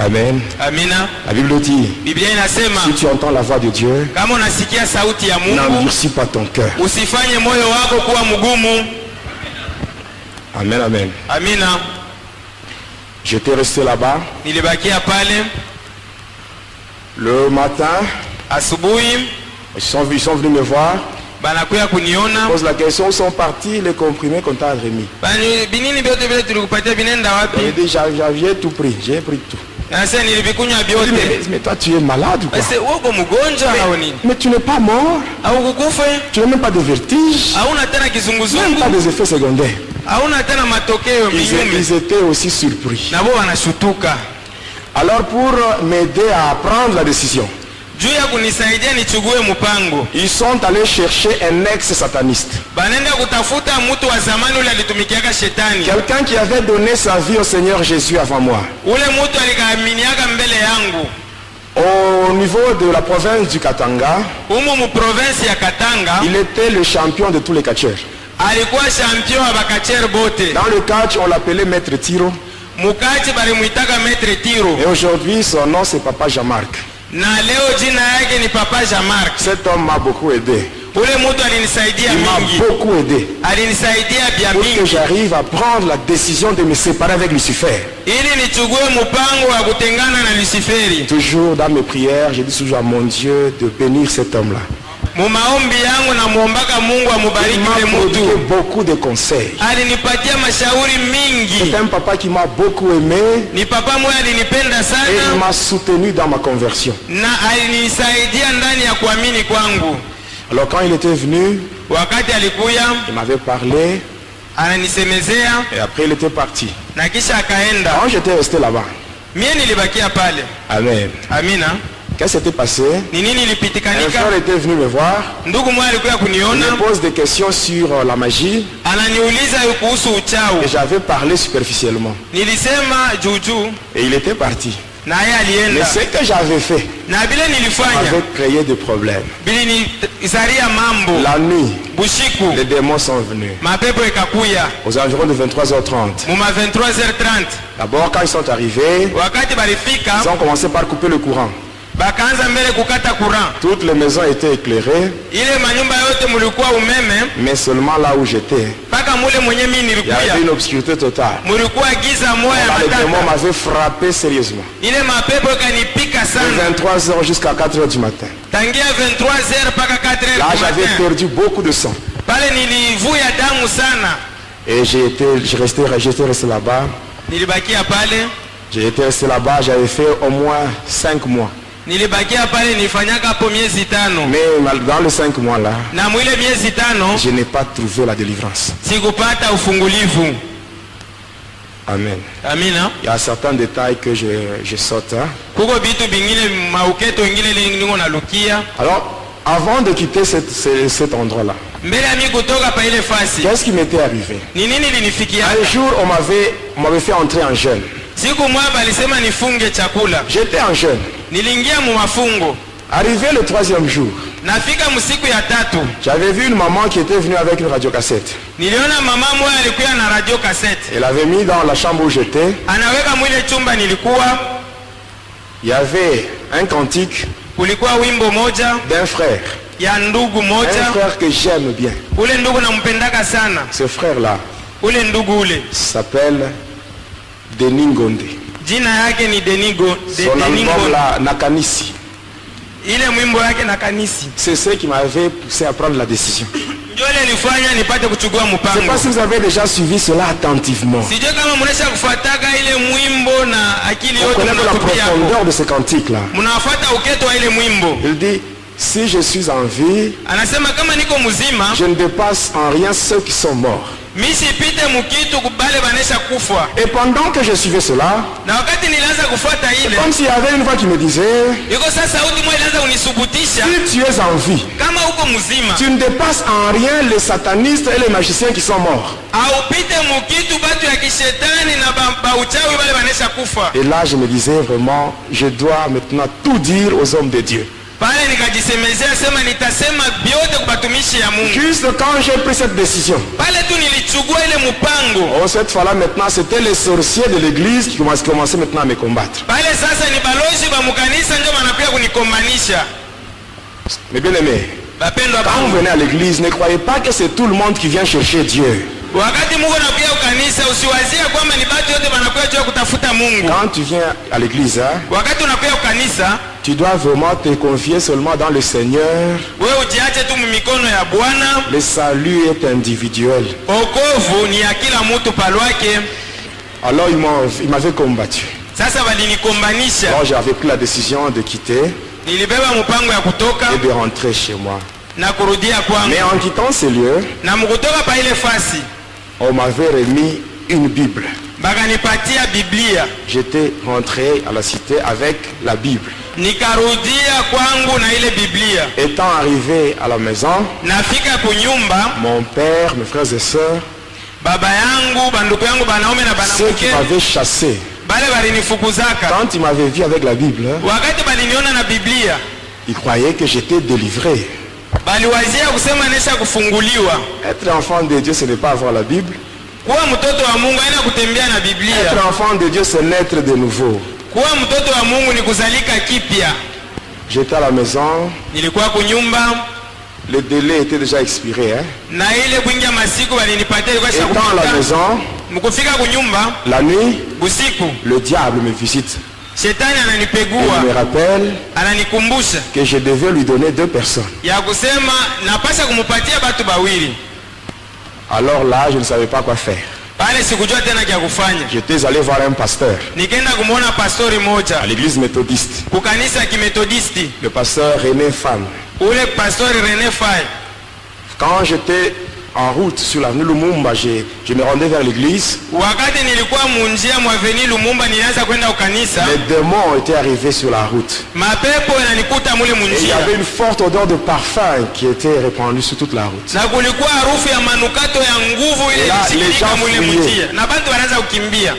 Amen. Amina. La Bible dit, Biblia inasema si tu entends la voix de Dieu, kama unasikia sauti ya Mungu, n'endurcis pas ton cœur. usifanye moyo wako kuwa mgumu. Amen, amen. Amina. J'étais resté là-bas. Nilibakia pale. Le matin, Asubuhi ils sont venus me voir. banakuya kuniona. Pose la question, où sont partis les comprimés qu'on t'a remis? Binini vyote vile tulikupatia vinaenda wapi? J'ai dit, j'avais tout pris, j'ai pris tout. Sasa nilivikunywa Je dis, vyote. mais toi tu es malade ou quoi? Sasa uko mgonjwa au nini? Mais tu n'es pas mort, Au kukufa? tu n'as même pas de vertige, Hauna tena même kizunguzungu? pas des effets secondaires. Hauna tena matokeo minyume? Ils étaient aussi surpris. Na wao wanashutuka. Alors pour m'aider à prendre la décision, Juu ya kunisaidia nichugue mpango. ils sont allés chercher un ex-sataniste. Banenda kutafuta mtu wa zamani ule alitumikiaka shetani. Quelqu'un qui avait donné sa vie au Seigneur Jésus avant moi. Ule mtu alikaaminiaka mbele yangu. Au niveau de la province du Katanga, Umu mu province ya Katanga, il était le champion de tous les catcheurs. alikuwa champion wa bakacher bote. Dans le catch, on l'appelait Maître Tiro. Mukachi balimuitaka Maître Tiro. Et aujourd'hui, son nom c'est Papa Jean-Marc. Na leo jina yake ni Papa Jean-Marc. Cet homme m'a beaucoup aidé. Ule mtu alinisaidia Il m'a mingi. beaucoup aidé Alinisaidia bia pour que mingi. j'arrive à prendre la décision de me séparer avec Lucifer. Ili nichugue mpango wa kutengana na Luciferi. Toujours dans mes prières, je dis toujours à mon Dieu de bénir cet homme-là. Mu maombi yangu na muombaka Mungu Il amubariki m'a ule prodigué mtu. beaucoup de conseils. Alinipatia mashauri mingi. C'est un papa qui m'a beaucoup aimé Ni papa moja alinipenda et il sana m'a soutenu dans ma conversion. na alinisaidia ndani ya kuamini kwangu. Alors quand il était venu, Wakati alikuya il m'avait parlé ananisemezea et après il était parti. na kisha akaenda. Quand j'étais resté là-bas, Mie nilibakia pale. amen. Amina. Qu'est-ce qui s'était passé? Ni nini Un ilipitikanika? frère était venu me voir. Ndugu mmoja alikuya Il kuniona, me pose des questions sur la magie ananiuliza kuhusu uchawi. et j'avais parlé superficiellement. Nilisema juujuu Et il était parti. na yeye Mais alienda. ce que j'avais fait Na vile nilifanya avait créé des problèmes. bili nizaria mambo. La nuit, Bushiku les démons sont venus. mapepo ikakuya Aux environs de 23h30. muma 23h30. D'abord, quand ils sont arrivés, Wakati balifika ils ont commencé par couper le courant. bakaanza mbele kukata courant. Toutes les maisons étaient éclairées, Ile manyumba yote mulikuwa umeme, mais seulement là où j'étais, mpaka mule mwenye mimi il y nilikuya avait une obscurité totale. mulikuwa giza moya Là, les démons matata. m'avaient frappé sérieusement. Ile mapepo ikanipika De sana 23h jusqu'à 4h du matin. tangia 23h mpaka 4h Là, du j'avais matin. perdu beaucoup de sang. Pale nilivuya damu sana. Et j'étais resté là-bas. Nilibakia pale, J'ai été resté là-bas, j'avais fait au moins 5 mois. nilibakia pale nilifanyaka hapo miezi 5. Mais dans les 5 mois-là, Na mwile miezi 5 je n'ai pas trouvé la délivrance. sikupata ufungulivu. Amen. Amina. Il y a certains détails que je saute. Hein. Kuko vitu vingine mauketo ingine niko nalukia. Alors, avant de quitter cet endroit-là, Mbele ya mimi kutoka pa ile fasi. qu'est-ce qui m'était arrivé? Ni nini linifikia? Un jour, on m'avait fait entrer en jeûne. Siku moja balisema nifunge chakula. J'étais en jeûne. Niliingia mu mafungo. Arrivé le 3e jour, Nafika msiku ya 3. j'avais vu une maman qui était venue avec une radiocassette. Niliona mama moja alikuwa na radio cassette. Elle avait mis dans la chambre où j'étais, Anaweka mwile chumba nilikuwa, il y avait un cantique kulikuwa wimbo moja d'un frère. ya ndugu Un moja. frère que j'aime bien. Ule ndugu nampendaka sana. Ce frère-là Ule ndugu ule s'appelle Denis Ngonde. jina yake ni Denigo. Son album là, Nakanisi. Ile mwimbo yake na kanisi. C'est ce qui m'avait poussé à prendre la décision. Ndio ile ilifanya nipate kuchukua Je ne sais mpango. pas si vous avez déjà suivi cela attentivement. Sijui kama mnaisha kufuataka ile mwimbo na akili On yote connaît la mnatupia hapo. profondeur de ce cantique-là. Mnafuata uketo wa ile mwimbo. Il dit, si je suis en vie, Anasema kama niko mzima, je ne dépasse en rien ceux qui sont morts. misipite mukitu kubale banesha kufa. Et pendant que je suivais cela, Na wakati nilianza kufuata ile, comme s'il y avait une voix qui me disait, yuko sasa sauti moja ilianza kunisubutisha si tu es en vie, kama uko mzima tu ne dépasses en rien les satanistes et les magiciens qui sont morts. aupite mukitu batu ya kishetani na bauchawi bale banesha kufa. Et là, je me disais vraiment, je dois maintenant tout dire aux hommes de Dieu. Pale nikajisemezea sema nitasema biote kubatumishi ya Mungu. Juste quand j'ai pris cette décision, Pale tu nilichugua ile mpango. oh, cette fois-là maintenant, c'était les sorciers de l'église qui commençaient maintenant à me combattre. Pale sasa ni balozi ba mukanisa ndio wanapia kunikombanisha. Mais bien aimés, Bapendwa quand vous bangu, venez à l'église, ne croyez pas que c'est tout le monde qui vient chercher Dieu. wakati Mungu anakuja ukanisa usiwazie kwamba ni batu yote wanakuja juu ya kutafuta Mungu. Quand tu viens à l'église, hein, Wakati unakuja ukanisa, tu dois vraiment te confier seulement dans le Seigneur. wewe ujiache tu mikono ya Bwana. Le salut est individuel. Okovu ni ya kila mtu palwake. Alors il m'avait combattu. Sasa walinikombanisha. Alors j'avais pris la décision de quitter Nilibeba mpango ya kutoka et de rentrer chez moi. na kurudia kwangu. Mais en quittant ces lieux, Na mkutoka pa ile fasi, on m'avait remis une Bible. bakanipatia Biblia. J'étais rentré à la cité avec la Bible. Nikarudia kwangu na ile Biblia. Étant arrivé à la maison, Nafika kunyumba, mon père, mes frères et sœurs, baba yangu, banduku yangu banaume na ceux qui banamuke, m'avaient chassé, bale balinifukuzaka. quand ils m'avaient vu avec la Bible, Wakati baliniona na Biblia, ils croyaient que j'étais délivré. baliwazia kusema nesha kufunguliwa. Être enfant de Dieu, ce n'est pas avoir la Bible. Kuwa mtoto wa Mungu haina kutembea na Biblia. Être enfant de Dieu, c'est naître de nouveau. Kuwa mtoto wa Mungu ni kuzalika kipya. J'étais à la maison, Nilikuwa kunyumba le délai était déjà expiré. Hein. na ile kuingia masiku balinipatia ilikuwa Étant à la shakupita. maison, Mkufika kunyumba la nuit, usiku, le diable me visite. shetani Il me ananipegua, rappelle ananikumbusha que je devais lui donner 2 personnes. ya kusema napasha kumupatia batu bawili. Alors là, je ne savais pas quoi faire. Pale sikujua tena kya kufanya. J'étais allé voir un pasteur Nikaenda kumwona pastori moja à l'église méthodiste, kukanisa kimetodisti, le pasteur René Fan. ule pastori René Faye. Quand j'étais en route sur l'avenue Lumumba, je me rendais vers l'église. Wakati nilikuwa munjia mwaveni Lumumba, nilianza kwenda ukanisa, Les démons étaient arrivés sur la route. mapepo yananikuta mule Et il y munjia, avait une forte odeur de parfum qui était répandue sur toute la route. na kulikuwa harufu ya manukato ya nguvu ile La- les ilishikilika gens mule fuyaient. munjia, na bantu wanaanza kukimbia.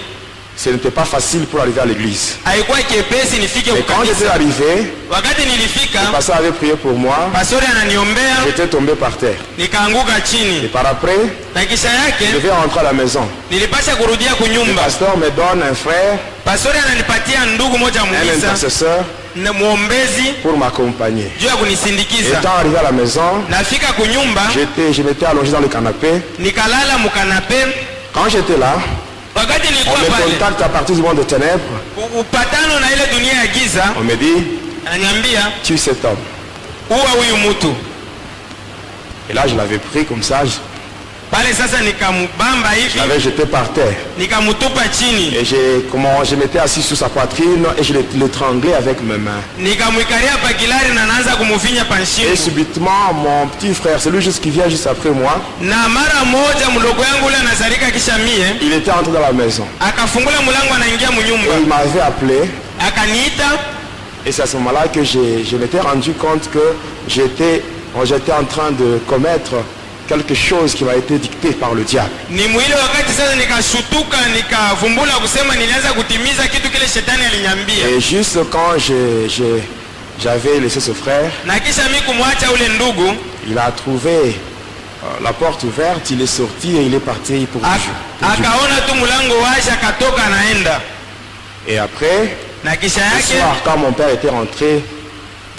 Ce n'était pas facile pour arriver à l'église. Haikuwa kepesi nifike Mais quand j'étais ukanisa. arrivé, Wakati le nilifika, pasteur avait prié pour moi. pastori ananiombea, J'étais tombé par terre. nikaanguka Et chini, par après, na kisha je yake devais rentrer à la maison. nilipasha kurudia Le kunyumba. pasteur me donne un frère, Pastori ananipatia ndugu moja un mugisa intercesseur na muombezi pour m'accompagner. juu ya kunisindikiza. Étant arrivé à la maison, Nafika kunyumba, je m'étais allongé dans le canapé. nikalala mukanape. Quand j'étais là, Wakati on nilikuwa me pale, contacte à partir du monde de ténèbres. upatano na ile dunia ya giza, On me dit, ananiambia tue cet homme. uwa huyu mtu. Et là, je l'avais pris comme ça, je Pale sasa nikamubamba hivi, l'avais jeté par terre. nikamutupa chini, Et je m'étais assis sur sa poitrine et je l'étranglais avec mes mains. nikamwikalia pakilari na naanza kumufinya Et panshingo. subitement, mon petit frère, celui juste qui vient juste après moi, Na mara moja mdogo yangu ule anazalika kisha mie il était entré dans la maison. akafungula mlango anaingia Et munyumba, il m'avait appelé. akaniita. Et c'est à ce moment-là que je m'étais rendu compte que j'étais en train de commettre quelque chose qui m'a été dicté par le diable. Ni mwile wakati sasa nikashutuka, nikavumbula kusema nilianza kutimiza kitu kile shetani aliniambia. Et juste quand j'avais laissé ce frère, Na kisha mimi kumwacha ule ndugu, il a trouvé la porte ouverte, il est sorti et il est parti pour Dieu. akaona tu mlango wazi, akatoka anaenda. Et après, Na kisha le yake soir, quand mon père était rentré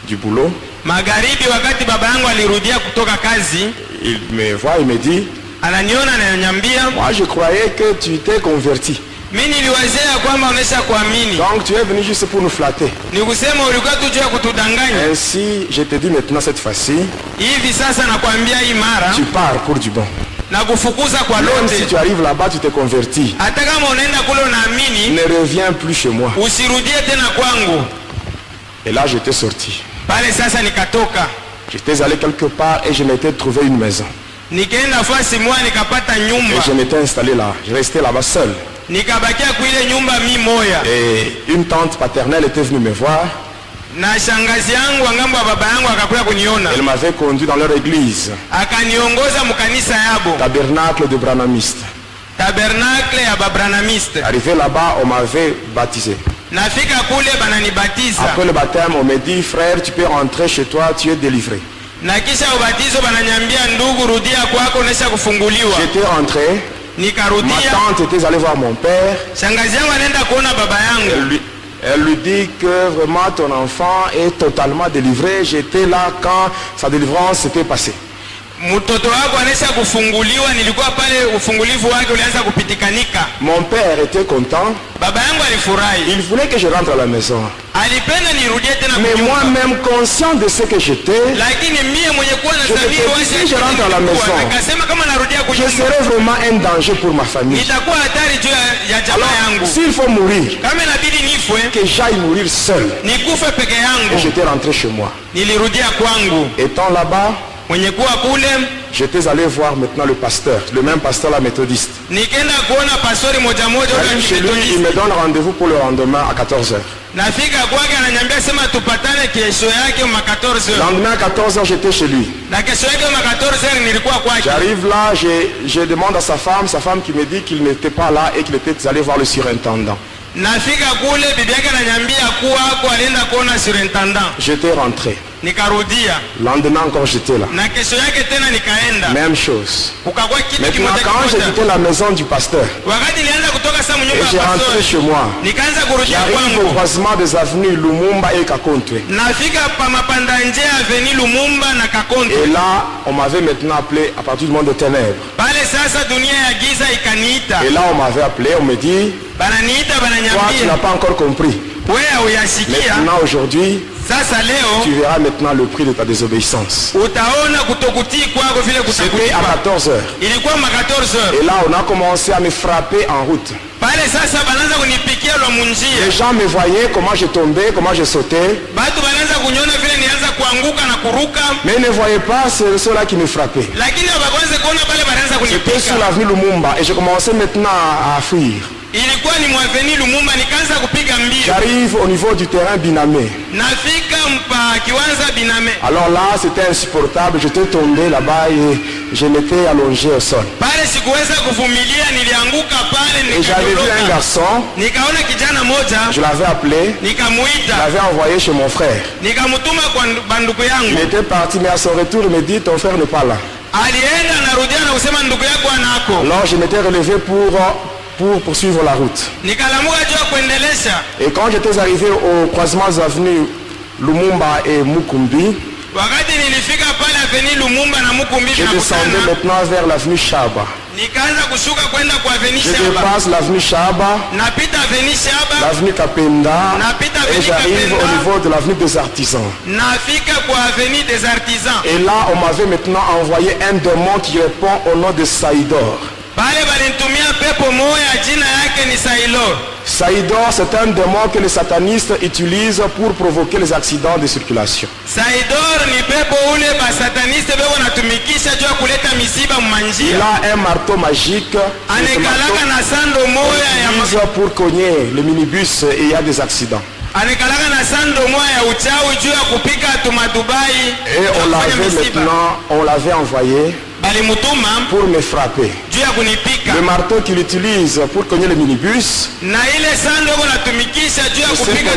du boulot, magharibi, wakati baba yangu alirudia kutoka kazi, il me voit, il me dit, ananiona ananiambia, moi je croyais que tu t'es converti. mimi niliwazea kwamba unaisha kuamini, Donc tu es venu juste pour nous flatter. ni kusema ulikuwa tu juu ya kutudanganya. Ainsi, je te dis maintenant cette fois-ci, Hivi sasa nakwambia hii mara tu pars pour du bon. na kufukuza kwa Même si lote, tu arrives là-bas, tu t'es converti. hata kama unaenda kule unaamini, Ne reviens plus chez moi. usirudie tena kwangu. Et là, j'étais sorti. Pale sasa nikatoka, J'étais allé quelque part et je m'étais trouvé une maison. nikaenda fasi moja nikapata et nyumba. je m'étais installé là. Je restais là-bas seul. Nikabakia kuile nyumba mi moya. Et une tante paternelle était venue me voir. Na shangazi yangu wangambo wa baba yangu akakuja kuniona. Elle m'avait conduit dans leur église. Akaniongoza mkanisa yabo. Tabernacle de Branhamiste. Tabernacle ya babranamiste. Arrivé là-bas, on m'avait baptisé. Nafika kule bananibatiza. Après le baptême, on m'a dit, frère, tu peux rentrer chez toi, tu es délivré. Na kisha ubatizo bananyambia ndugu rudia kwako unaisha kufunguliwa. J'étais rentré. Ma Nikarudia. tante était allée voir mon père. Shangazi yangu anaenda kuona baba yangu. Elle lui dit que vraiment ton enfant est totalement délivré. J'étais là quand sa délivrance s'était passée. Mtoto wako anaisha kufunguliwa, nilikuwa pale ufungulivu wake ulianza kupitikanika. Mon père était content. Baba yangu alifurahi. Il voulait que je rentre à la maison. Alipenda nirudie tena Mais kunyumba. moi-même, conscient de ce que j'étais, Lakini mie mwenye kuwa na Je sabiri te wazi dis, si je rentre à la maison, akasema kama narudia je kunyumba serais vraiment un danger pour ma famille. itakuwa hatari juu ya jamaa Alors, yangu. s'il faut mourir, Kama inabidi nifwe que j'aille mourir seul. nikufe peke Et yangu. j'étais rentré chez moi. Nilirudia kwangu. Étant là-bas, Mwenye kuwa kule j'étais allé voir maintenant le pasteur, le même pasteur, la méthodiste. nikaenda kuona pastori moja moja ule J'arrive chez lui, il Methodiste. me donne rendez-vous pour le lendemain à 14h. Nafika kwake ananiambia sema tupatane kesho yake ma 14h. Lendemain à 14h, j'étais chez lui. Na kesho yake ma 14h nilikuwa kwake. J'arrive là, je demande à sa femme qui me dit qu'il n'était pas là et qu'il était allé voir le surintendant. Nafika kule bibi yake ananiambia kuwa ako alienda kuona surintendant. J'étais rentré. Nikarudia. Lendemain encore, j'étais là. Na kesho yake tena nikaenda. Même chose. Kukakuwa kitu Maintenant, kimoja quand j'ai kimoja. quitté la maison du pasteur Wakati nilianza kutoka saa et mnyumba j'ai ya rentré pastori, chez moi, nikaanza kurudia j'arrive au kwangu. croisement des avenues Lumumba et Kakontwe. Nafika pa mapanda nje Avenue Lumumba na Kakonto. Et là, on m'avait maintenant appelé à partir du monde de ténèbres. Pale sasa dunia ya giza ikaniita. Et là, on m'avait appelé, on me dit, Bananiita toi, tu n'as bananyambia. pas encore compris. Wewe uyasikia. Maintenant, aujourd'hui, Sasa tu leo verras maintenant le prix de ta désobéissance. utaona kutokutii kwako vile C'était à kutakulipa. 14h. Ilikuwa ma 14h. Et là, on a commencé à me frapper en route. Pale sasa banaanza kunipikia lwa munjia. Les gens me voyaient, comment je tombais, comment je sautais. Batu banaanza kunyona vile nianza kuanguka na kuruka. Mais ils ne voyaient pas ceux-là qui me frappaient. Lakini abakwanze kuona pale banaanza C'était sur kunipika. l'avenue Lumumba et je commençais maintenant à fuir. Ilikuwa ni mwaveni Lumumba nikaanza kupiga mbio. J'arrive au niveau du terrain Binamé. Nafika mpa kiwanza Biname. Alors là, c'était insupportable. J'étais tombé là-bas et je m'étais allongé au sol. Pale sikuweza kuvumilia, nilianguka pale Et j'avais vu un nikadondoka. garçon, Nikaona kijana moja, je l'avais appelé, je nikamuita, l'avais envoyé chez mon frère. nikamutuma kwa banduku Il yangu. était parti, mais à son retour, il me dit, ton frère n'est pas là. Alienda narudia na kusema ndugu yako anako. Alors je m'étais relevé pour poursuivre la route. Nikalamuka juu ya kuendelesha. Et quand j'étais arrivé au croisement des avenues Lumumba et Mukumbi, Wakati nilifika pale Avenue Lumumba na Mukumbi je descendais tunakutana, maintenant vers l'avenue Chaba. nikaanza kushuka kwenda kwa Avenue Je Shaba. dépasse l'avenue Chaba, Napita Avenue Shaba, l'avenue Kapenda, Napita et avenue j'arrive Kapenda. au niveau de l'avenue des artisans. nafika kwa Avenue des Artisans. Et là, on m'avait maintenant envoyé un démon qui répond au nom de Saïdor. Pale balinitumia pepo moya, jina yake ni Sailor. Saïdor, c'est un démon que les satanistes utilisent pour provoquer les accidents de circulation. Saidor ni pepo ule basataniste beko natumikisha juu ya kuleta misiba Il mmanjia. a un marteau magique Anekalaka na sando moya ya qu'il utilise pour cogner le minibus et il y a des accidents. anekalaka na sando moya ya uchawi juu ya kupika tumadubai. Et on l'avait envoyé Balimutuma pour me frapper. juu ya kunipika. Le marteau qu'il utilise pour cogner le minibus, Na ile sando eko natumikisha juu ya c'est kupika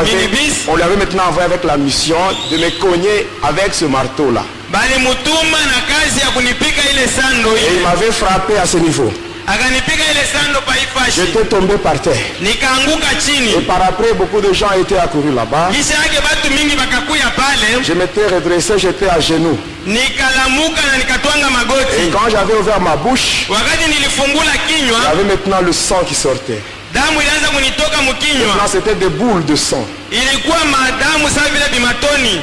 minibus. on l'avait maintenant envoyé avec la mission de me cogner avec ce marteau-là. Balimutuma na kazi ya kunipika ile sando Et il ile. m'avait frappé à ce niveau. Akanipika ile sando paifashi. J'étais tombé par terre. Nikaanguka Et chini. par après, beaucoup de gens étaient accourus là-bas. Kisha yake batu mingi bakakuya pale. Je m'étais redressé, j'étais à genoux. Nikalamuka na nikatwanga Et magoti. quand j'avais ouvert ma bouche, Wakati nilifungula il y kinywa, avait maintenant le sang qui sortait. damu ilianza kunitoka mkinywa. Maintenant, c'était des boules de sang. Ilikuwa madamu sawa vile bimatoni.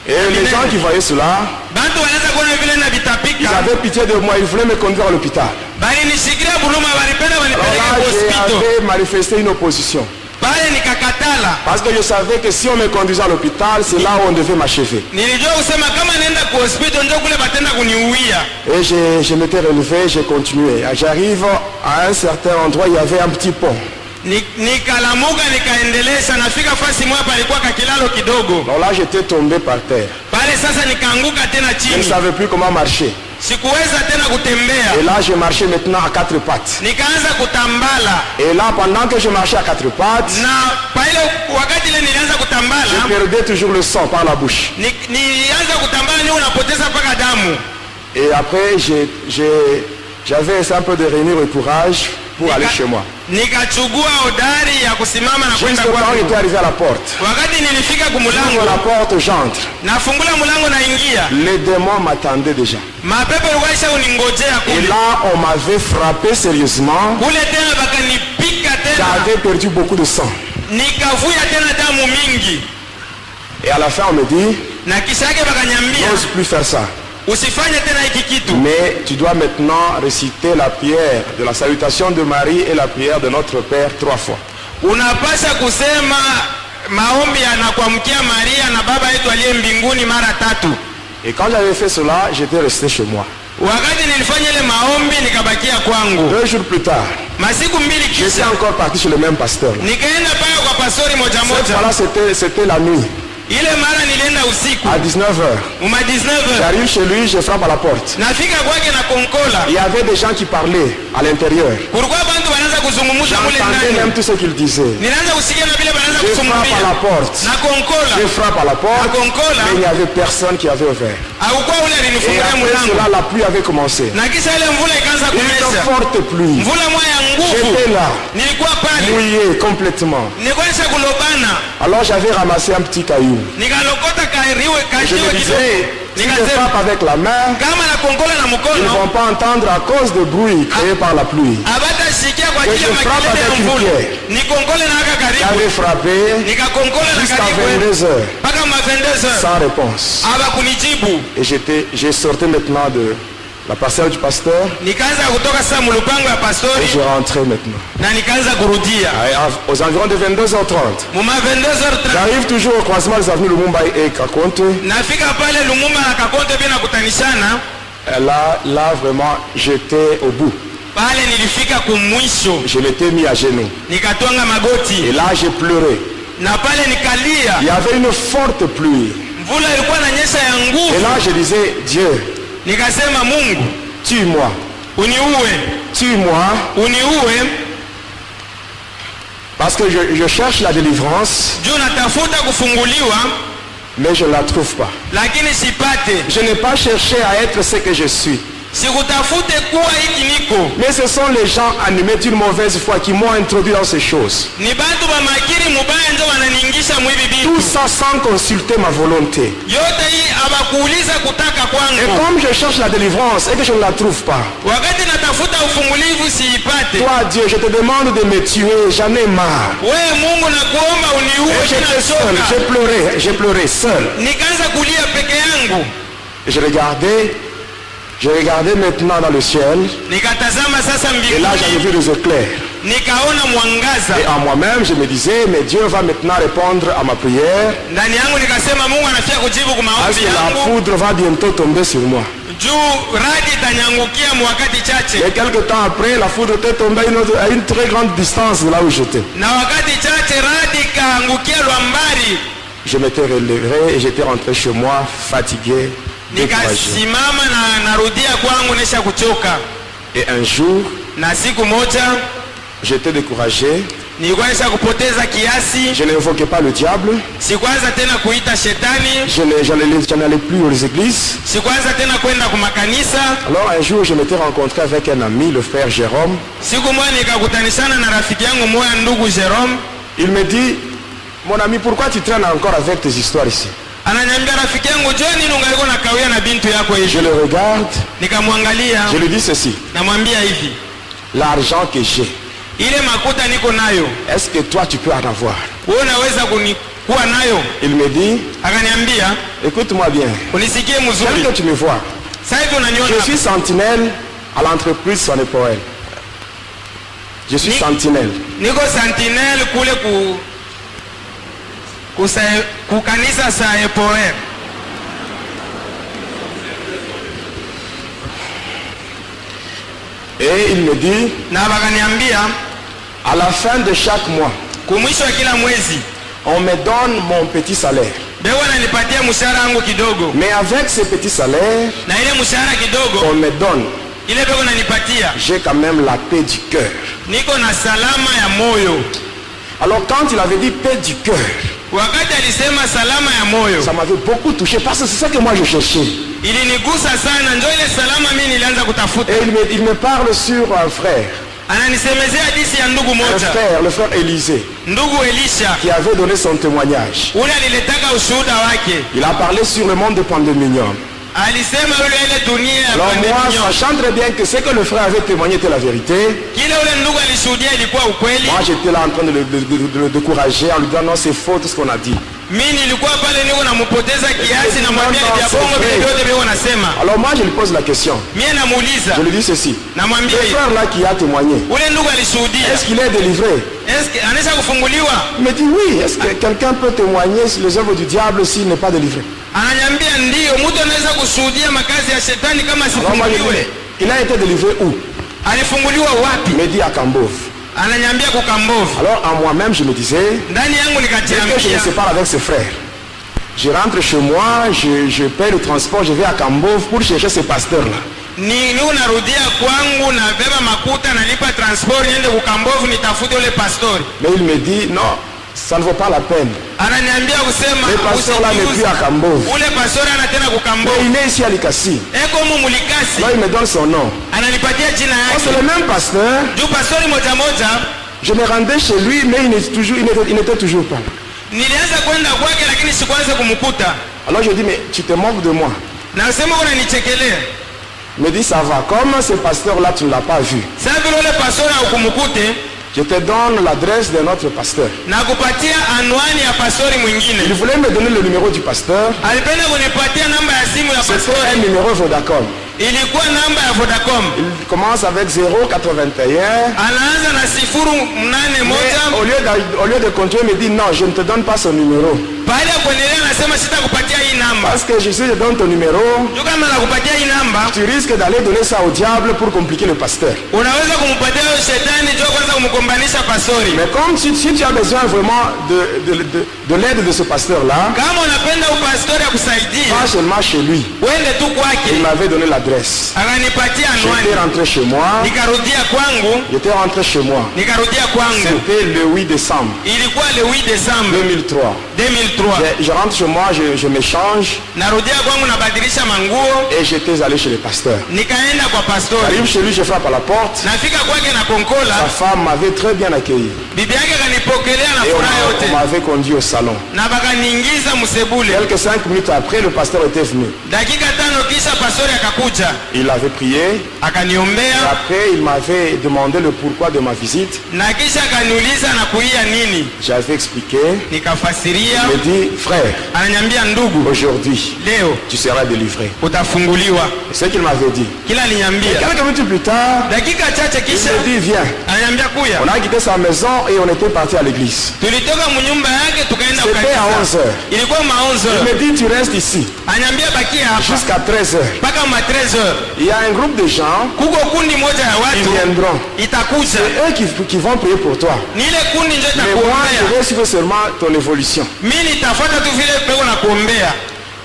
Et les gens qui voyaient cela, Bantu wanaanza kuona vile na ils vitapika. avaient pitié de moi, ils voulaient me conduire à l'hôpital. Bali nishikilia buluma walipenda Alors wanipeleke là, kwa hospital. j'avais manifesté une opposition. Pale nikakatala. Parce que je savais que si on me conduisait à l'hôpital, c'est là où on devait m'achever. Nilijua kusema kama naenda ku hospital ndio kule batenda kuniuia. Et je m'étais relevé, j'ai continué. J'arrive à un certain endroit, il y avait un petit pont. Nikalamuka nikaendeleza, nafika fasi moja palikuwa kakilalo kidogo. Donc là j'étais tombé par terre. Pale sasa nikaanguka tena Je ne chini. savais plus comment marcher. Sikuweza tena kutembea. Et là je marchais maintenant à quatre pattes. Nikaanza kutambala. Et là pendant que je marchais à quatre pattes, Na pale wakati ile nilianza kutambala, je perdais toujours le sang par la bouche. nilianza kutambala ni unapoteza paka damu. Et après j'avais un peu de renir et courage pour aller chez moi. Nikachugua hodari ya kusimama na Juste kwenda quand kwangu. j'étais arrivé à la porte, Wakati nilifika j'ouvre kumulango, la porte, j'entre. nafungula mulango naingia. Les démons m'attendaient déjà. Mapepo ilikuwa uningojea Et kule. là, on m'avait frappé sérieusement. Kule tena bakanipika tena. J'avais perdu beaucoup de sang. Nikavuya tena damu mingi. Et à la fin, on me dit, Na kisha yake bakanyambia, n'ose plus faire ça. usifanye tena hiki kitu. Mais tu dois maintenant réciter la prière de la salutation de Marie et la prière de notre Père 3 fois. Unapasha kusema maombi anakuamkia Maria na baba yetu aliye mbinguni mara 3. Et quand j'avais fait cela, j'étais resté chez moi. Wakati nilifanya ile maombi nikabakia kwangu. 2 jours plus tard, Masiku mbili j'étais kisha encore parti chez le même pasteur. nikaenda pale kwa pastori moja Cette moja. fois-là, c'était la nuit, Ile mara nilienda usiku à 19h. uma 19h. J'arrive chez lui, je frappe à la porte. Nafika kwake na konkola. Il y avait des gens qui parlaient à l'intérieur. Kulikuwa bantu wanaanza kuzungumza mule J'entendais ndani. même tout ce qu'ils disaient. Ninaanza kusikia na vile wanaanza Je frappe à la kusumulia. porte. Na konkola. Je frappe à la porte, Konkola. mais il n'y avait personne qui avait ouvert. Hakukuwa ule Et alinifungulia après mlango. cela, la pluie avait commencé. Na kisha ile mvula ikaanza Une kunyesha. forte pluie. Mvula moja ya nguvu. J'étais là, Nilikuwa pale. mouillé complètement. Nilikuwa nisha kulobana. Alors j'avais ramassé un petit caillou. Nikalokota kariwe Je kajiwe me kidogo. disais, si je Nikasema frappe avec la main, kama na konkola na ils ne mkono vont pas entendre à cause du bruit créé par la pluie. abata sikia kwa Que ajili ya je frappe makelele ya avec une mvula. pierre. Nikonkole na haka karibu. J'avais frappé Nikakonkola na jusqu'à karibu 22h mpaka ma 22h. sans réponse. Aba kunijibu. Et j'ai sorti maintenant de la parcelle du pasteur Nikaanza kutoka sasa mulupango ya et pastori je rentrais maintenant. na nikaanza kurudia. Aux environs de 22h30. Muma 22h30 J'arrive toujours au croisement des avenues Lumumba et Kakonte. nafika pale Lumumba na Kakonte pia nakutanishana. Là vraiment, j'étais au bout. Pale nilifika kumwisho. Je m'étais mis à genoux. Nikatwanga magoti. Et là, j'ai pleuré. Na pale nikalia. Il y avait une forte pluie. Mvula ilikuwa inanyesha ya Et nguvu. là, je disais, Dieu, Nikasema Mungu, tue-moi. uniue. Tue-moi. Uniue. Parce que je cherche la délivrance, Juu natafuta kufunguliwa mais je ne la trouve pas. lakini sipate. Je n'ai pas cherché à être ce que je suis. Sikutafute kuwa hiki niko. Mais ce sont les gens animés d'une mauvaise foi qui m'ont introduit dans ces choses. Ni bantu ba makiri mubaya ndio wananiingisha mwivi bitu. Tout ça sans consulter ma volonté. Yote hii abakuuliza kutaka Et kwangu. comme je cherche la délivrance et que je ne la trouve pas, Wakati natafuta ufungulivu siipate. toi Dieu, je te demande de me tuer, j'en ai marre. Wewe Mungu nakuomba uniue, Et j'étais seul, ninachoka. j'ai pleuré seul. Nikaanza kulia peke yangu. Et je regardais maintenant dans le ciel, Nikatazama sasa et là j'avais mbinguni. vu des éclairs. Nikaona mwangaza. Et en moi-même, je me disais, mais Dieu va maintenant répondre à ma prière, Ndani yangu nikasema Mungu anafia kujibu kwa parce maombi que la yangu. foudre va bientôt tomber sur moi. Juu radi itanyangukia mwakati chache. Et quelque temps après, la foudre était tombée à une très grande distance de là où j'étais. Na wakati chache radi ikaangukia Lwambari. Je m'étais relevé et j'étais rentré chez moi fatigué, découragé. Nikasimama na narudia kwangu nesha kuchoka. Et un jour, Na siku moja j'étais découragé. nilikuwa nisha kupoteza kiasi. Je n'invoquais pas le diable. Sikuanza tena kuita shetani. Je n'allais plus aux églises. Sikuanza tena kwenda kumakanisa. Alors un jour, je m'étais rencontré avec un ami, le frère Jérôme. Siku moja nikakutanishana na rafiki yangu moja ndugu Jerome. Il me dit, mon ami, pourquoi tu traînes encore avec tes histoires ici? Ananiambia rafiki yangu, je, nini ungalikuwa nakawia na bintu yako Je hivi? le regarde, Nikamwangalia, je lui dis ceci, namwambia hivi, l'argent que j'ai, ile makuta niko nayo, est-ce que toi tu peux en avoir? wewe unaweza kuwa nayo? Il me dit, Akaniambia, écoute-moi bien, unisikie tel mzuri. que tu me vois, Sasa hivi unaniona je suis sentinelle à l'entreprise Sonepoel. Je suis sentinelle. niko sentinel kule kukanisa sa Epoe. Et il me dit, Na bakaniambia à la fin de chaque mois, kumwisho wa kila mwezi on me donne mon petit salaire. bego ananipatia mshahara wangu kidogo, Mais avec ce petit salaire na ile mshahara kidogo qu'on me donne, ile bego ananipatia j'ai quand même la paix du cœur. niko na salama ya moyo. Alors quand il avait dit paix du cœur, Wakati alisema salama ya moyo, ça m'avait beaucoup touché parce que c'est ça que moi je cherchais. ilinigusa sana, ndio ile salama mimi nilianza kutafuta. Et il me parle sur un frère, Ananisemezea hadithi ya ndugu moja, le frère Élisée, ndugu Elisha, qui avait donné son témoignage. ule aliletaka ushuhuda wake. Il a parlé sur le monde de Pandéminium. Alisema yule ile dunia ya Alors moi, pandemia, sachant très bien que ce que le frère avait témoigné était la vérité, kile ule ndugu alishuhudia ilikuwa ukweli. moi j'étais là en train de le décourager en lui disant non, c'est faux tout ce qu'on a dit. Mimi nilikuwa pale niko nampoteza kiasi, na mwambia vya bongo vile vyote vile wanasema. Alors moi je lui pose la question, Mimi namuuliza, je lui dis ceci, namwambia le frère là qui a témoigné, ule ndugu alishuhudia, est-ce qu'il est délivré? eske anaweza kufunguliwa? Il me dit oui, est-ce que quelqu'un peut témoigner sur les œuvres du diable s'il n'est pas délivré? Ananiambia ndio, mtu anaweza kushuhudia makazi ya shetani kama Alors moi je lui asifunguliwe. dis, il a été délivré où? Alifunguliwa wapi? Il me dit à Kambov. Ananiambia kukambovu. Alors en moi-même je me disais, Ndani yangu dès que je me nikajiambia, sépare avec ses frères, je rentre chez moi, je paie le transport, je vais à Kambov pour chercher ce pasteur-là. niko narudia kwangu, nabeba makuta, nalipa transport, niende kukambovu nitafute ule pastori. Mais il me dit, non, ça ne vaut pas la peine. Ananiambia kusema Le pasteur là n'est plus à Kambov. ule pastori ana tena Mais kukambovu. il est ici à Likasi. Eko mu mulikasi, Là il me donne son nom. ananipatia jina Oh, c'est yake. le même pasteur. Juu pastori moja moja Je me rendais chez lui, mais il n'était toujours pas là. nilianza kwenda kwake, lakini sikuanza kumkuta. Alors je dis, mais tu te moques de moi. Nasema unanichekelea. Il me dit, ça va. Comme ce pasteur-là, tu ne l'as pas vu. Sasa vile ule pastori haukumkute, Je te donne l'adresse de notre pasteur. na kupatia anwani ya pastori Il mwingine. voulait me donner le numéro du pasteur. Alipenda kunipatia namba ya simu ya C'était un pastori. numéro Vodacom. Ilikuwa namba ya Vodacom. Il commence avec 081. Anaanza na 081. Mais au lieu de continuer, il me dit, non, je ne te donne pas son numéro. Baada ya kuendelea anasema sitakupatia hii namba. Parce que je sais, je donne ton numéro. Juu kama nakupatia hii namba, Tu risques d'aller donner ça au diable pour compliquer le pasteur. unaweza kumpatia huyo shetani juu kwanza kumgombanisha pastori. Mais comme si tu as besoin vraiment de l'aide de ce pasteur-là, Kama unapenda upastori akusaidie, pas seulement chez lui. uende tu Il kwake. m'avait donné l'adresse. Akanipatia J'étais anwani. rentré chez moi. Nikarudia kwangu, J'étais rentré chez moi. nikarudia kwangu. C'était le 8 décembre Ilikuwa le 8 Desemba 2003. 2003. Je rentre chez moi, je m'échange Narudia kwangu, nabadilisha manguo, et j'étais allé chez le pasteur. nikaenda kwa pastori. J'arrive chez lui, je frappe à la porte. Nafika kwake na Sa konkola, femme m'avait très bien accueilli. bibi yake kanipokelea na Et furaha on yote, m'avait conduit au salon. na bakaniingiza msebule. Quelques 5 minutes après, le pasteur était venu. Dakika 5 kisha pastori akakuja, Il avait prié. Et akaniombea, après, il m'avait demandé le pourquoi de ma visite. na kisha akaniuliza na kuia nini. J'avais expliqué. Nikafasiria. Il me dit, frère, Ananiambia, ndugu, aujourd'hui, leo tu seras délivré. utafunguliwa. C'est ce qu'il m'avait dit. Kila Et aliniambia. quelques minutes plus tard, Dakika chache il kisha me dit, viens. ananiambia kuya. On a quitté sa maison et on était parti à l'église. Tulitoka munyumba yake tukaenda C'était à 11 ukanisa. heures. Ilikuwa ma 11 Il heures. me dit, tu restes ici Ananiambia bakia hapa jusqu'à 13 heures. mpaka ma 13 heures. Il y a un groupe de gens, Kuko kundi moja ya ils watu viendront. itakuja. C'est eux qui vont prier pour toi. Ni ile kundi ndio Mais moi, je itakuombea. vais suivre seulement ton évolution. Mimi nitafuata tu vile peko na kuombea.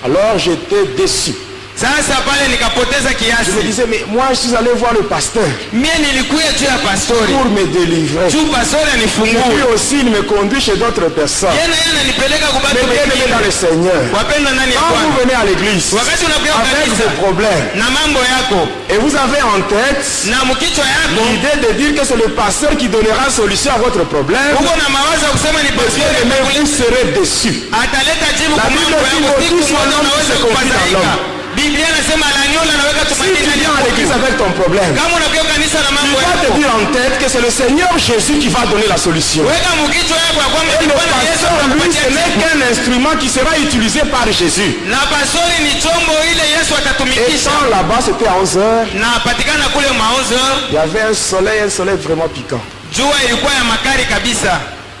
Alors j'étais déçu. Sasa pale nikapoteza Je me kiasi. disais, mais moi je suis allé voir le pasteur Mimi nilikuja juu ya pastori. pour me délivrer. Juu pastori Lui anifungue. aussi, il me conduit chez d'autres personnes. Yeye ananipeleka kwa Mais watu bien aimé dans le wengine. Seigneur, Wapenda nani ya quand vous Bwana? venez à l'église Wakati unakuja avec kanisa vos problèmes na mambo yako et vous avez en tête na mkichwa yako l'idée de dire que c'est le pasteur qui donnera solution à votre problème, uko na mawazo ya kusema ni bien pastori aimé, vous serez déçu. ataleta jibu La kwa Bible mambo dit, yako. Siku maudit soit moja l'homme qui unaweza se confie dans kufadhaika. l'homme. Biblia inasema laaniwa anaweka Si tumaini tu ndani viens à l'église yako. avec ton problème, Kama unakuja kanisa na tu mambo vas te yako, dire en tête que c'est le Seigneur Jésus qui va donner la solution. weka mkichwa yako ya kwamba Et ni le Bwana Yesu pasteur, lui, atakupatia ce n'est jibu. qu'un instrument qui sera utilisé par Jésus. Na pastori ni chombo ile Yesu Et atatumikisha. quand là-bas, c'était à 11 heures, Na patikana kule ma 11 heures, il y avait un soleil vraiment piquant. jua ilikuwa ya makali kabisa.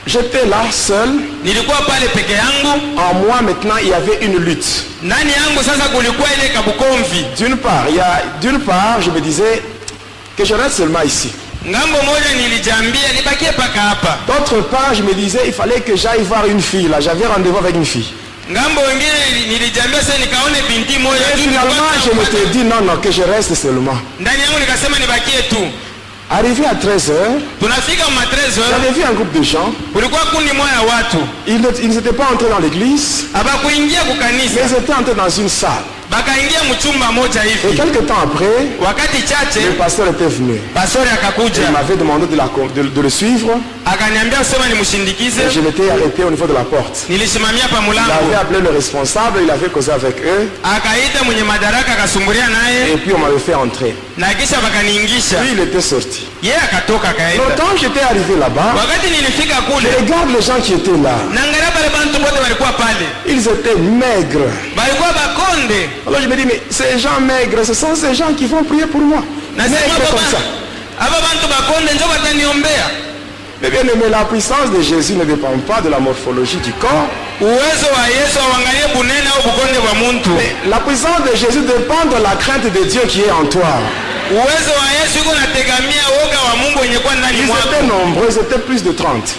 J'étais là seul. nilikuwa pale peke yangu. En moi maintenant il y avait une lutte. Ndani yangu sasa kulikuwa ile kabukomvi. D'une part, je me disais que je reste seulement ici. Ngambo moja nilijambia nibakie paka hapa. D'autre part, je me disais il fallait que j'aille voir une fille là. J'avais rendez-vous avec une fille. Ngambo wengine nilijambia sasa nikaone binti moja. Et finalement, je me suis dit non, que je reste seulement. Ndani yangu nikasema nibakie tu. Arrivé à 13h, tunafika ma 13h, j'avais vu un groupe de gens. Kulikuwa kundi moja ya watu. Ils n'étaient pas entrés dans l'église. Habakuingia kwa kanisa. Mais ils étaient entrés dans une salle. Bakaingia mchumba moja hivi. Et quelques temps après, wakati chache, le pasteur était venu. Pasteur akakuja. Il m'avait demandé de le suivre. Akaniambia sema nimshindikize. Et je m'étais arrêté au niveau de la porte. Nilisimamia pa mulango. Il avait appelé le responsable, il avait causé avec eux. Akaita mwenye madaraka akasumbulia naye. Et puis on m'avait fait entrer. Na kisha bakaniingisha. Puis il était sorti. Yeye akatoka kaenda. Longtemps j'étais arrivé là-bas. Wakati nilifika kule, je regarde les gens qui étaient là. Naangalia pale bantu wote walikuwa pale. Ils étaient maigres. Balikuwa bakonde. Alors je me dis mais ces gens maigres, ce sont ces gens qui vont prier pour moi. Maigres comme ça. Mais bien aimé, la puissance de Jésus ne dépend pas de la morphologie du corps. Mais la puissance de Jésus dépend de la crainte de Dieu qui est en toi. Ils étaient nombreux, ils étaient plus de 30.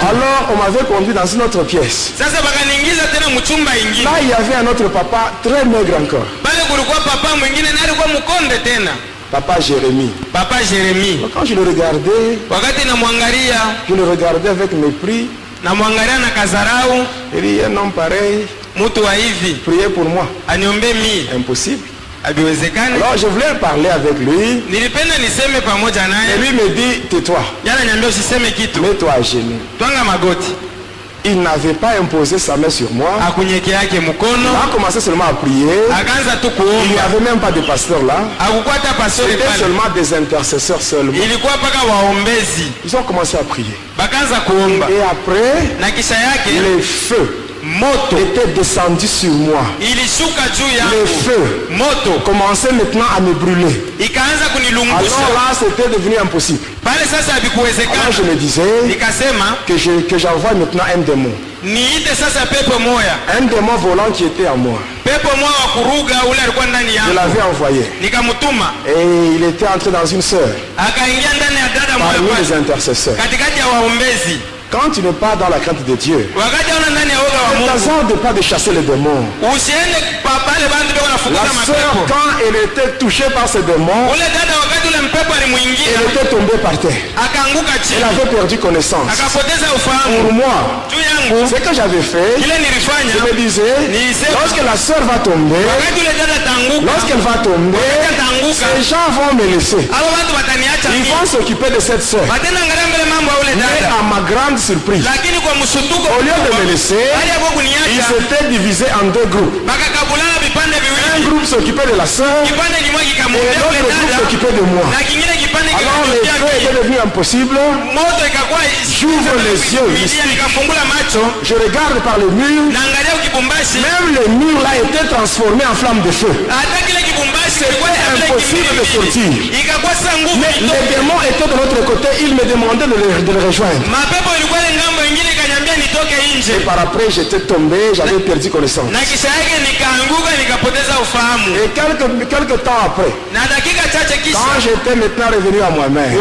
Alors on m'avait conduit dans une autre pièce. Là il y avait un autre papa très maigre encore. Papa Jérémie. Quand je le regardais, je le regardais avec mépris. Il dit un homme pareil, priez pour moi. Impossible. Alors je voulais parler avec lui. Et lui me dit, tais-toi. Mets-toi à genoux. Il n'avait pas imposé sa main sur moi. Il a commencé seulement à prier. Il n'y avait même pas de pasteur là. C'était seulement des intercesseurs seulement. Ils ont commencé à prier. Et après, les feux était descendu sur moi. Le feu commençait maintenant à me brûler. Alors là c'était devenu impossible. Alors je me disais que j'envoie maintenant un démon. Un démon volant qui était en moi. Je l'avais envoyé. Et il était entré dans une sœur parmi les intercesseurs. Quand tu n'es pas dans la crainte de Dieu, ne t'hasarde pas de chasser les démons. La sœur, quand elle était touchée par ces démons, elle était tombée par terre. Elle avait perdu connaissance. Pour moi, ce que j'avais fait, je me disais, lorsque la sœur va tomber, lorsqu'elle va tomber, ces gens vont me laisser. Ils vont s'occuper de cette sœur. Mais à ma grande surprise, au lieu de me laisser, ils s'étaient divisés en deux groupes. Un groupe s'occupait de la sœur et l'autre groupe s'occupait de moi. Alors le feu était devenu impossible. J'ouvre les yeux mystiques. Je regarde par le mur. Même le mur là était transformé en flamme de feu. C'était impossible de sortir. Mais les démons étaient de l'autre côté. Ils me demandaient de le rejoindre. Et par après j'étais tombé, j'avais perdu connaissance. Et quelques temps après, quand j'étais maintenant revenu à moi-même,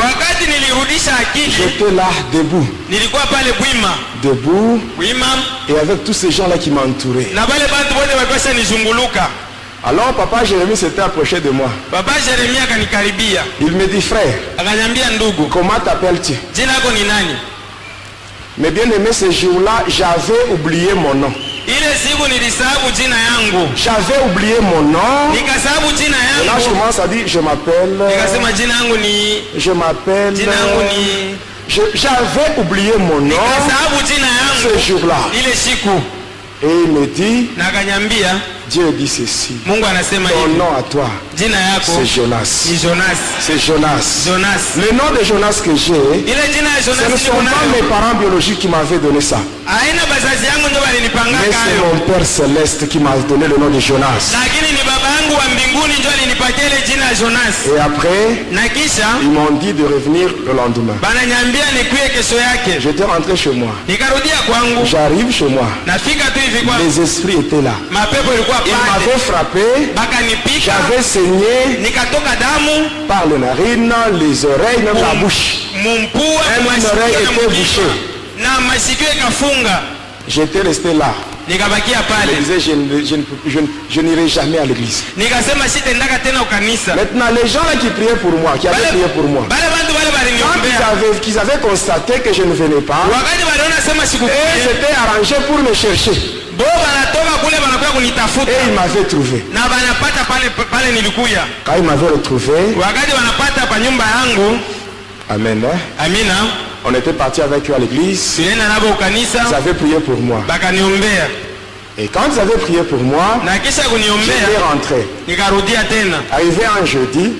j'étais là debout. Debout. Et avec tous ces gens là qui m'entouraient. Alors papa Jérémie s'était approché de moi. Il me dit frère, comment t'appelles-tu? Mais bien aimé, ce jour-là, j'avais oublié mon nom. J'avais oublié mon nom. Et là je commence à dire, je m'appelle. J'avais oublié mon nom ce jour-là. Et il me dit, Dieu dit ceci, ton nom à toi, c'est Jonas. C'est Jonas. Le nom de Jonas que j'ai, ce ne sont pas mes parents biologiques qui m'avaient donné ça. Mais Mais c'est hayo. mon Père Céleste qui m'a donné le nom de Jonas. Lakini ni baba yangu wa mbinguni ndio alinipatia ile jina ya Jonas. Et après, Na kisha ils m'ont dit de revenir le lendemain. bananiambia nikuye kesho yake. J'étais rentré chez moi. Nikarudia kwangu. J'arrive chez moi. Nafika tu hivi kwa Les esprits étaient là. mapepo ilikuwa Ils pale. m'avaient frappé. Bakanipika. J'avais saigné Nikatoka damu par les narines, les oreilles, même la bouche. mumpua Une masikio oreille na était mkichwa. bouchée. Na masikio ikafunga. J'étais resté là. Nikabakia Je pale. disais, je n'irai jamais à l'église. Nikasema sitaendaka tena ukanisa. Maintenant, les gens là qui priaient pour moi, qui avaient prié pour moi, Bale bantu bale quand baliniombea. qu'ils avaient constaté que je ne venais pas, Wakati waliona sema et sikukuja. s'étaient arrangés pour me chercher. Bo banatoka kule banakuja kunitafuta. Et ils m'avaient trouvé. Na banapata pale nilikuya. Quand ils m'avaient retrouvé, Wakati wanapata pa nyumba yangu. amen, hein, Amina. on était parti avec eux à l'église. Tulienda nabo Ils ukanisa. avaient prié pour moi. Bakaniombea. Et quand ils avaient prié pour moi, Na kisha j'étais kuniombea. rentré. Nikarudia tena. Arrivé un jeudi,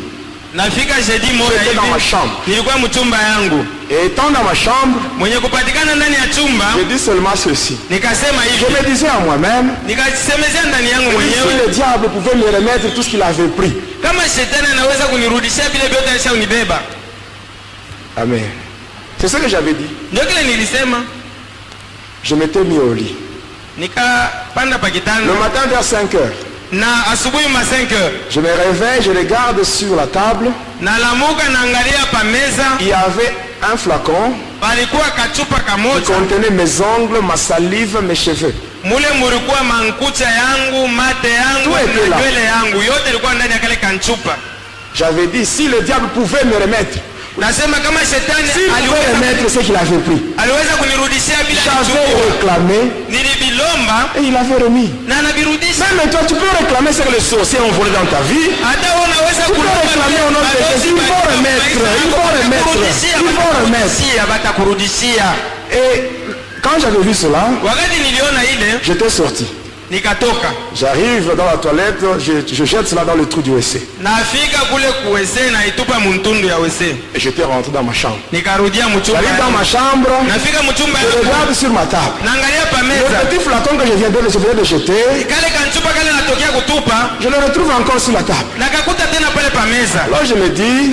Nafika jeudi moja j'étais dans ma hivi. chambre. Nilikuwa mchumba yangu. Et étant dans ma chambre, Mwenye kupatikana ndani ya chumba. je dis seulement ceci. Nikasema Je hivi. me disais à moi-même, Nikasemezea ndani yangu si mwenyewe. le diable pouvait me remettre tout ce qu'il avait pris. Kama shetani anaweza kunirudishia vile vyote alishaunibeba. Amen. C'est ce que j'avais dit. Ndio kile nilisema. Je m'étais mis au lit. Nikapanda pa Le kitanda matin vers 5 heures, na asubuhi ma 5 heures. je me réveille, je regarde sur la table. Nalamuka naangalia pa meza, Il y avait un flacon palikuwa kachupa qui kamoja. contenait mes ongles, ma salive, mes cheveux. Mule mulikuwa mankucha yangu, mate yangu Tout était na là. nywele yangu, yote ilikuwa ndani ya kale kanchupa. J'avais dit, si le diable pouvait me remettre, Nasema kama shetani s'il pouvait remettre ce qu'il avait pris, aliweza kunirudishia bila j'avais kuchukua. réclamé Nilibilomba et il avait remis. na anabirudisha. Même toi, tu peux réclamer ce que les sorciers ont volé dans ta vie. Hata wewe unaweza Tu peux réclamer au nom de Jésus. Il faut remettre, il faut remettre, il faut remettre. Batakurudishia. Et quand j'avais vu cela, Wakati niliona ile j'étais sorti. nikatoka. J'arrive dans la toilette, je jette cela dans le trou du WC. Nafika kule kuwese na itupa muntundu ya wese. Et j'étais rentré dans ma chambre. Nikarudia mchumba. J'arrive dans ma chambre, Nafika mchumba je yangu. regarde sur ma table. Naangalia pa Le meza. petit flacon que je venais de jeter, Kale kanchupa kale natokea kutupa. je le retrouve encore sur la table. Nakakuta tena pale pa meza. Alors je me dis,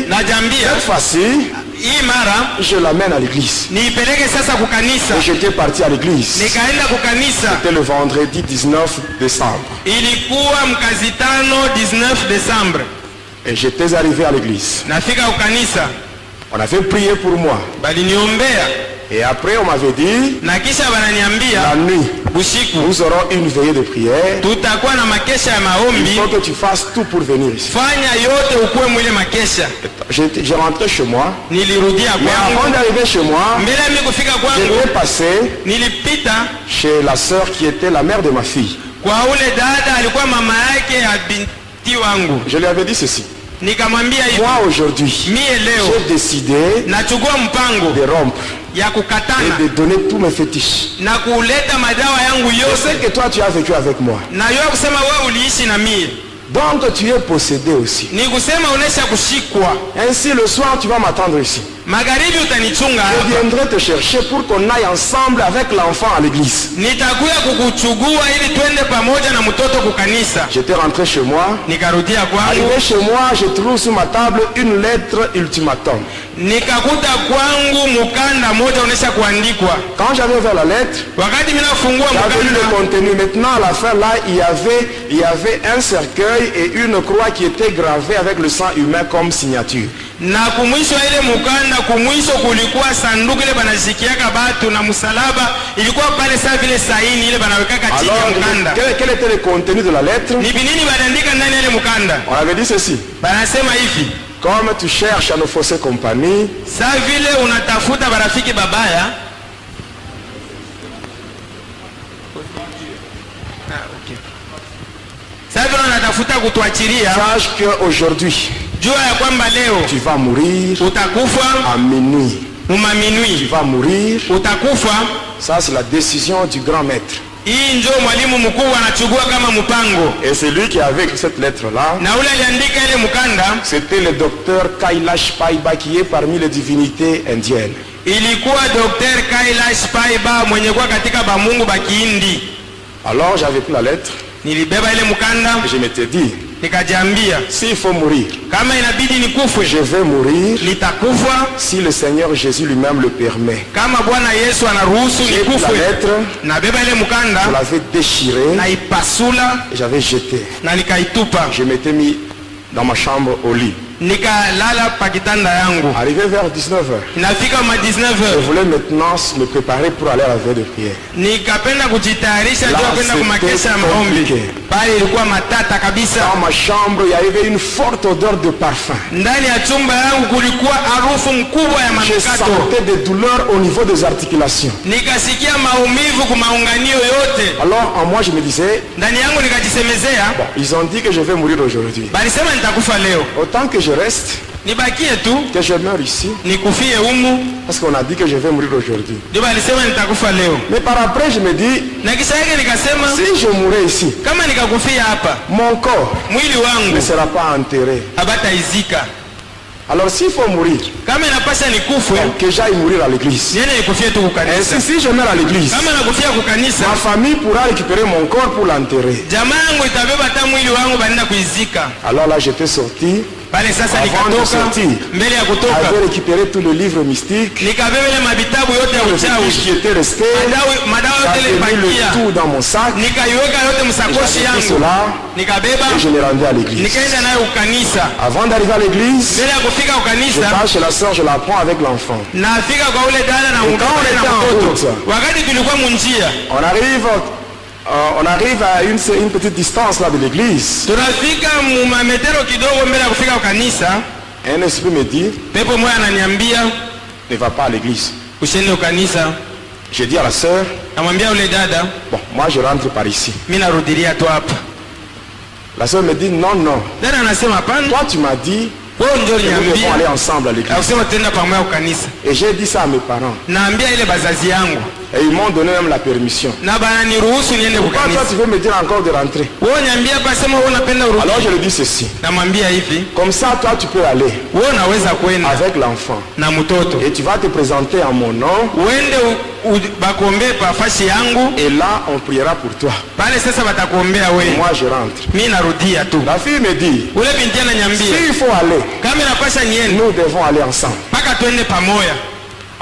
Najambia cette fois-ci, hii mara je l'amène à l'église. niipeleke sasa kukanisa. Et j'étais parti à l'église. Nikaenda kukanisa. C'était le vendredi 19 décembre. Ilikuwa mkazi tano 19 Desembre. Et j'étais arrivé à l'église. Nafika kukanisa. On avait prié pour moi. Baliniombea. Et après, on m'avait dit, Na kisha bananiambia la nuit, usiku nous aurons une veillée de prière. tutakuwa na makesha ya Il maombi. faut que tu fasses tout pour venir ici. Fanya yote ukuwe mwile makesha. J'ai rentré chez moi. Nilirudia Mais avant kwangu. d'arriver chez moi, Mbele ya mimi kufika je kwangu vais passer nilipita chez la sœur qui était la mère de ma fille. kwa ule dada alikuwa mama yake ya binti wangu. Je lui avais dit ceci. Nikamwambia hivi, Moi aujourd'hui, mie leo j'ai décidé nachukua mpango de rompre ya et kukatana de donner tous mes fétiches. na kuleta madawa yangu Je sais yote. que toi tu as vécu avec moi. Na yeye kusema wewe uliishi na mie. Donc tu es possédé aussi. Ni kusema unesha kushikwa. Ainsi le soir tu vas m'attendre ici. Magharibi utanichunga Je hapa. viendrai te chercher pour qu'on aille ensemble avec l'enfant à l'église. Nitakuya kukuchugua ili twende pamoja na mtoto kukanisa. J'étais rentré chez moi. Nikarudia kwangu. Arrivé chez moi, je trouve sur ma table une lettre ultimatum. Nikakuta kwangu mukanda moja unesha kuandikwa. Quand j'avais ouvert la lettre, Wakati mimi nafungua j'avais lu le mukanda, contenu. Maintenant, à la fin, là, il y avait un cercueil et une croix qui était gravée avec le sang humain comme signature. na kumwisho ile mukanda, kumwisho kulikuwa sanduku ile banashikiaka batu na msalaba ilikuwa pale saa vile saini ile banawekaka chini ya Alors, mukanda. quel était le contenu de la lettre? Ni binini banaandika ndani ya ile mukanda? On avait dit ceci. Banasema hivi, Comme tu cherches à nous fausser compagnie, saa vile unatafuta barafiki babaya. Saa vile unatafuta kutuachilia, sache qu'aujourd'hui, jua ya kwamba leo tu vas mourir utakufa à minuit. Tu mumaminui, vas mourir. utakufa. Ça, c'est la décision du grand maître. Hii ndio mwalimu mkuu anachukua kama mpango. Et c'est lui qui avait écrit cette lettre-là. Na ule aliandika ile mukanda, C'était le docteur Kailash Paiba qui est parmi les divinités indiennes. ilikuwa Dr. Kailash Paiba mwenye kuwa katika bamungu bakihindi. Alors j'avais pris la lettre Nilibeba ile mkanda et je m'étais dit, nikajiambia s'il faut mourir, kama inabidi nikufwe je vais mourir nitakufa si le Seigneur Jésus lui-même le permet. kama Bwana Yesu anaruhusu J'ai pris la nikufwe. lettre, Nabeba ile je mkanda l'avais déchirée naipasula et j'avais jeté. na nikaitupa, Je m'étais mis dans ma chambre au lit. nikalala pa kitanda yangu. Arrivé vers 19h, Inafika ma je 19h voulais maintenant me préparer pour aller à la veille de prière. nikapenda kujitayarisha La juu ya kwenda c'était kumakesha ya maombi. compliqué. Pale ilikuwa matata kabisa. Dans ma chambre, il y avait une forte odeur de parfum. Ndani ya chumba yangu kulikuwa harufu mkubwa ya Je manukato. sentais des douleurs au niveau des articulations. Nikasikia maumivu kwa maunganio yote. Alors en moi, je me disais, Ndani yangu nikajisemezea, bon, ils ont dit que je vais mourir aujourd'hui. balisema nitakufa leo. Autant que je reste, Nibakie tu, que je meure ici, nikufie humu. parce qu'on a dit que je vais mourir aujourd'hui. Ndio balisema nitakufa leo. Mais par après, je me dis, Na kisha yake nikasema, si je mourais ici, kama nikakufia hapa, mon corps mwili ne wangu sera pas enterré. habataizika. Alors s'il faut mourir, Kama inapasha nikufwe, que j'aille mourir à l'église. niende nikufie tu kukanisa. Ainsi, si je meurs à l'église, Kama nakufia kukanisa, ma famille pourra récupérer mon corps pour l'enterrer. jamaa yangu itabeba hata mwili wangu baenda kuizika. Alors là, j'étais sorti, Pale sasa Avant de nikatoka, sortir, mbele ya kutoka j'avais récupéré tous les livres mystiques, nikabeba ile mavitabu yote ya tout ce uchawi, qui était resté, madawa yote j'avais mis le ilipakia, tout dans mon sac, nikaiweka yote msakoshi j'avais pris yangu, cela nikabeba et je me rendais à l'église. nikaenda nayo kukanisa. Avant d'arriver à l'église, Mbele ya kufika je kukanisa, passe chez la sœur, je la prends avec l'enfant. nafika kwa ule dada na Et quand on mtoto était na en mtoto. route, Wakati tulikuwa munjia, On arrive à une petite distance là de l'église. tunafika mumametero kidogo mbele ya kufika kukanisa, Un esprit me dit, pepo moja ananiambia ne va pas à l'église. usiende kukanisa. J'ai dit à la sœur, Namwambia ule dada, bon, moi je rentre par ici. mimi narudilia tu hapa. La sœur me dit, non, non. Dada anasema hapana, Toi tu m'as dit wewe ndio que nous devons uliniambia aller ensemble à l'église. akusema tutaenda pamoja kukanisa. Et j'ai dit ça à mes parents. Naambia ile bazazi yangu Et ils m'ont donné même la permission. na bananiruhusu niende Pourquoi toi kukanisa. tu veux me dire encore de rentrer? Wewe niambia hapa, sema wewe unapenda urudi. Alors je lui dis ceci. Namwambia hivi, Comme ça, toi tu peux aller wewe unaweza kwenda avec l'enfant. na mtoto Et tu vas te présenter en mon nom. uende bakuombee pa fashi yangu, Et là, on priera pour toi. pale sasa batakuombea Et wewe. moi je rentre. Mimi narudia tu. La fille me dit, Ule binti ananiambia s'il faut aller, kama inapasha niende nous devons aller ensemble. mpaka twende pamoja.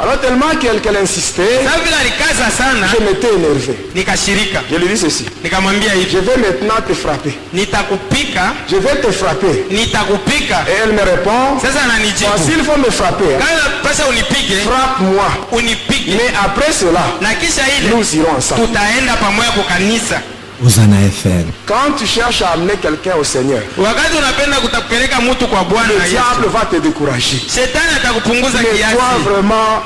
Alors tellement qu'elle insistait, Sasa vile alikaza sana, je m'étais énervé. nikashirika, Je lui dis ceci. nikamwambia hivi, Je vais maintenant te frapper. nitakupika, Je vais te frapper. nitakupika. Et elle me répond, Sasa bon, ananijibu, s'il faut me frapper, kama inapasha unipige, frappe-moi. unipige, Mais après cela, na kisha ile nous irons ensemble. tutaenda pamoja kukanisa. Hosanna FM. Quand tu cherches à amener quelqu'un au Seigneur, Wakati unapenda kutapeleka mtu kwa Bwana le Yesu, diable va te décourager. shetani atakupunguza Mais toi kiasi, vraiment,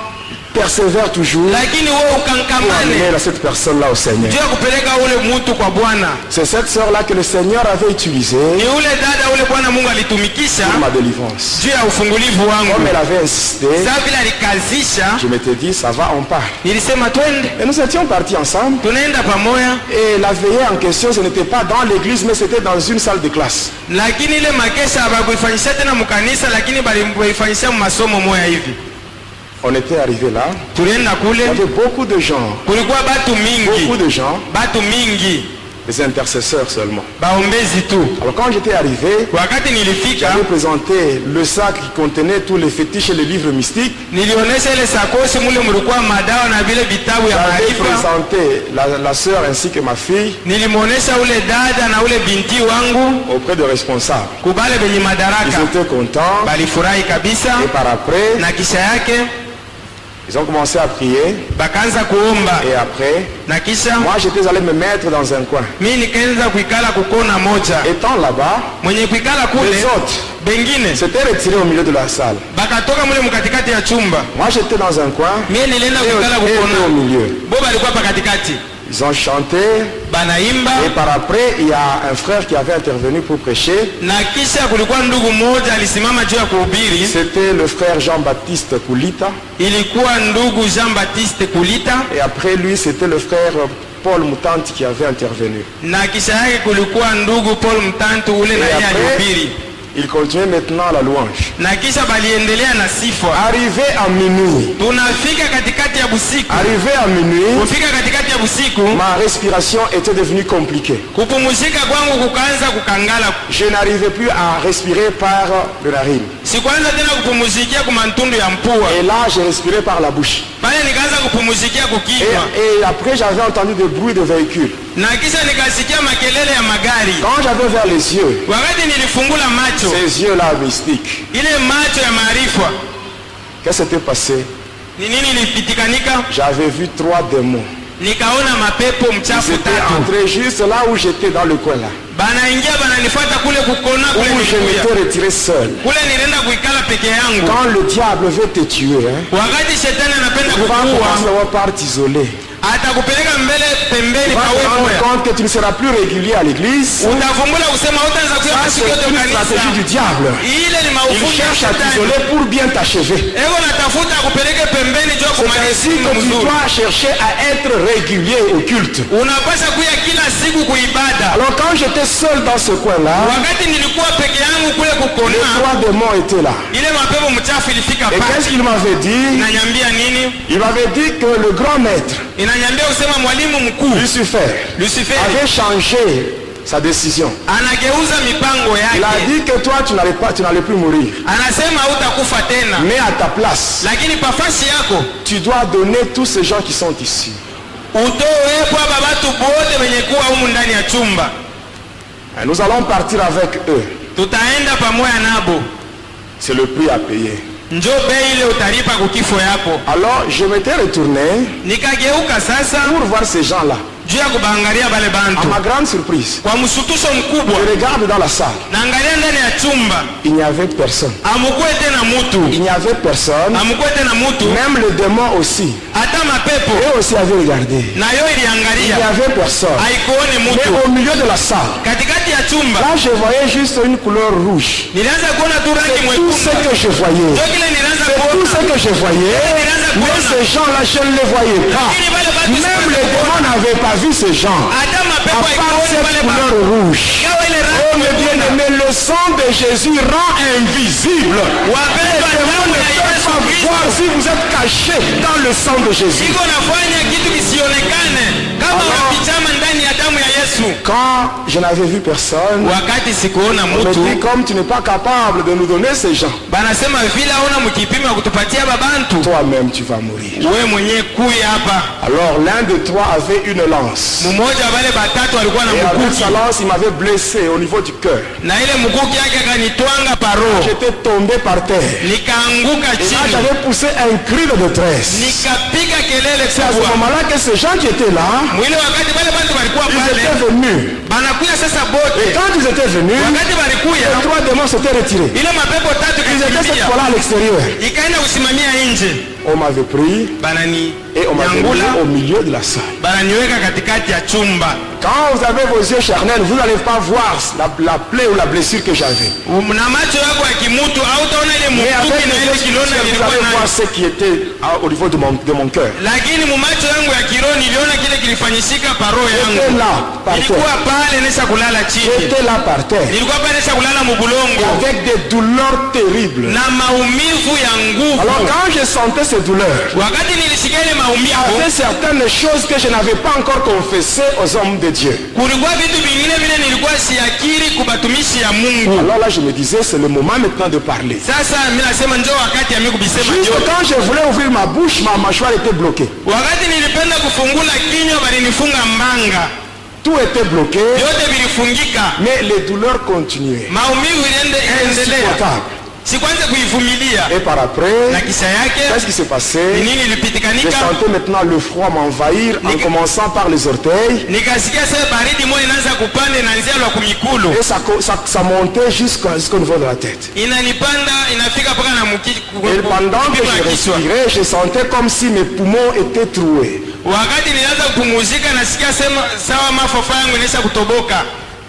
persévère toujours lakini wewe pour ukankamane amener cette personne-là au Seigneur. juu ya kupeleka ule mtu kwa Bwana. C'est cette sœur-là que le Seigneur avait utilisée Ni ule dada ule Bwana Mungu alitumikisha pour ma délivrance. juu ya ufungulivu wangu. Comme elle avait insisté, Sasa vile alikazisha, je m'étais dit, ça va, on part. nilisema twende, Et nous étions partis ensemble. tunaenda pamoja, Et la veillée en question, ce n'était pas dans l'église, mais c'était dans une salle de classe. lakini ile makesha habakuifanyisha tena mkanisa, lakini balifanyisha masomo moya hivi. On était arrivé là. Tulienda Il y kule, avait beaucoup de gens. kulikuwa batu Beaucoup mingi, de gens. batu mingi, Des intercesseurs seulement. baombezi tu. Alors quand j'étais arrivé, Wakati nilifika, j'avais présenté le sac qui contenait tous les fétiches et les livres mystiques. nilionesha ile sakoshi mule mulikuwa madawa na vile vitabu ya J'avais maarifa. présenté la sœur ainsi que ma fille Nilimwonesha ule dada na ule binti wangu auprès de responsables. kubale benye Ils madaraka, étaient contents. balifurahi kabisa, Et par après, na kisha yake ils ont commencé à prier. bakaanza kuomba, Et après, na kisha moi j'étais allé me mettre dans un coin. mimi nikaanza kuikala kukona moja. Étant là-bas, Mwenye kuikala les kule autres bengine s'étaient retirés au milieu de la salle. bakatoka mule mkatikati ya chumba, Moi j'étais dans un coin mimi nilienda kuikala et eux au kukona, milieu. bo balikuwa pa katikati Ils ont chanté. banaimba, Et par après, il y a un frère qui avait intervenu pour prêcher. na kisha kulikuwa ndugu mmoja alisimama juu ya kuhubiri. C'était le frère Jean-Baptiste Koulita. Ilikuwa ndugu Jean-Baptiste Kulita, Et après lui, c'était le frère Paul Moutanti qui avait intervenu. na kisha yake kulikuwa ndugu Paul Mtantu ule na Et yeye après, alihubiri. Il continuait maintenant la louange. na kisha baliendelea na sifa. Arrivé à minuit, Tunafika katikati ya busiku. arrivé à minuit, Kufika katikati ya busiku, ma respiration était devenue compliquée. kupumuzika kwangu kukaanza kukangala. Je n'arrivais plus à respirer par le narine. Sikuanza tena kupumuzikia kumantundu ya mpua. Et là, j'ai respiré par la bouche. Pale nikaanza kupumuzikia kukinywa. Et après, j'avais entendu des bruits de véhicules. Na kisha nikasikia makelele ya magari. Quand j'avais ouvert les yeux, Wakati nilifungula macho, ces yeux-là mystiques, ile macho ya maarifa, qu'est-ce qui s'était passé? ni nini ilipitikanika? J'avais vu 3 démons. Nikaona mapepo Ils mchafu étaient tatu. entrés juste là où j'étais dans le coin là. Banaingia bananifuata kule kukona kule Où je nilikuya. m'étais retiré seul. Kule nilienda kuikala peke yangu. Quand le diable veut te tuer, hein, Wakati shetani anapenda tu vas commencer kukuua, à part t'isoler. atakupeleka mbele pembeni Tu vas pa te wewe rendre moya. compte que tu ne seras plus régulier à l'église. Utavumbula kusema utaanza kuya Ça, masiku c'est yote une stratégie du kanisa. diable. Ile ni Il maufundi ya cherche à shetani. t'isoler pour bien t'achever. Ego natafuta akupeleke pembeni jua C'est kumaliza ainsi siku que tu mzuri. dois chercher à être régulier au culte. Unapasha kuya kila siku kuibada. Alors quand j'étais seul dans ce coin-là, Wakati nilikuwa peke yangu kule les kukona, 3 démons étaient là. ile mapepo mchafu ilifika Et qu'est-ce pale. qu'il m'avait dit? Inanyambia nini? Il m'avait dit que le grand maître, Inanyambia usema mwalimu mkuu Lucifer, Lucifer avait changé sa décision. anageuza mipango Il a yake. dit que toi, tu n'allais plus mourir. Anasema hutakufa tena, Mais à ta place, lakini pafasi yako tu dois donner tous ces gens qui sont ici. utowepo hapa batu bote wenye kuwa humu ndani ya chumba. Et nous allons partir avec eux. Tutaenda pamoja nabo, C'est le prix à payer. njo bei ile utalipa kukifo yako. Alors, je m'étais retourné Nikageuka sasa pour voir ces gens-là. juu ya kubaangalia bale À bantu ma grande surprise, kwa msutusho mkubwa. je regarde dans la salle. Naangalia ndani ya chumba, Il n'y avait personne. amukwe tena Il mutu, n'y avait personne. amukwe tena mutu, Même le démon aussi. hata mapepo Eux aussi avaient regardé. nayo Il n'y iliangalia, avait personne. haikuone Mais mutu. au milieu de la salle, Katikati ya chumba là, je voyais juste une couleur rouge. nilianza kuona tu rangi Tout mwekundu, ce que je voyais. ndio kile nilianza C'est tout kuona. ce que je voyais. Mais ces gens-là, je ne les voyais pas. Lakini wale watu Même les démons n'avaient pas vu ces gens. hata À mapepo part haikuone cette pale couleur ba. rouge. Ingawa ile Oh rangi mes mwekundu. bien-aimés, le sang de Jésus rend invisible. Wapendwa, Les démons damu ne ya peuvent Yesu pas Kristo voir si vous êtes caché dans le sang de Jésus. iko nafanya kitu kisionekane kama Alors- unapichama ndani ya damu ya Yesu. Quand je n'avais vu personne, Wakati sikuona on me dit mtu, comme tu n'es pas capable de nous donner ces gens, banasema vile aona mkipima kutupatia babantu, toi-même tu vas mourir. wewe mwenyewe kuya hapa. Alors l'un de toi avait une lance. Mmoja wale batatu walikuwa na Et avec mkuki sa lance, il m'avait blessé au niveau du cœur. na ile mkuki yake akanitwanga paro, J'étais tombé par terre. nikaanguka Et là, chini, j'avais poussé un cri de détresse. nikapiga kelele C'est à ce kubwa. moment-là que ces gens qui étaient là, Mwile wakati wale bantu walikuwa ils étaient pale venus. banakuya sasa Et bote, quand ils étaient venus, wakati les walikuya 3 démons s'étaient retirés. ile mapepo tatu Ils étaient cette kakimbia fois-là à l'extérieur. ikaenda kusimamia nje, On m'avait pris banani et on m'avait mis nyangula, au milieu de la salle. bananiweka katikati ya chumba. Quand vous avez vos yeux charnels, vous n'allez pas voir la plaie ou la blessure que j'avais. Na macho yako ya kimutu au utaona ile Mais avec mkuki na les ile yeux kilona spirituels, vous nilikuwa allez voir nayo, ce qui était au niveau de mon cœur. lakini mu macho yangu ya kiroho niliona kile kilifanyishika paro J'étais yangu. là, par Nilikuwa terre. pale nesha kulala chini, J'étais là par terre. nilikuwa pale nesha kulala mubulongo Avec des douleurs terribles. na maumivu ya nguvu. Alors quand je sentais ces douleurs, Wakati nilisikia ile il y maumivu, avait certaines choses que je n'avais pas encore confessées aux hommes de Dieu. kulikuwa vitu vingine vile nilikuwa siakiri kubatumishi ya Mungu. Alors là, je me disais, c'est le moment maintenant de parler. Sasa mimi nasema njoo wakati ya mimi kubisema Juste yote. quand je voulais ouvrir ma bouche, ma mâchoire était bloquée. Wakati nilipenda kufungula kinywa balinifunga mbanga, Tout était bloqué, yote vilifungika, mais les douleurs continuaient. maumivu iliendelea. Insupportable. Sikwanza kuivumilia, Et par na après, kisha yake qu'est-ce qui s'est ni passé? nini Je ilipitikanika? sentais maintenant le froid m'envahir en commençant par les orteils. Nikasikia sasa baridi moyo inaanza kupanda, inaanzia lwa kumikulu, Et ça montait jusqu'au niveau de la tête. inanipanda inafika mpaka na Et pendant que je kichwa. respirais, je sentais comme si mes poumons étaient troués. Wakati nilianza kupumuzika, nasikia sema sawa mafafa yangu inaisha kutoboka,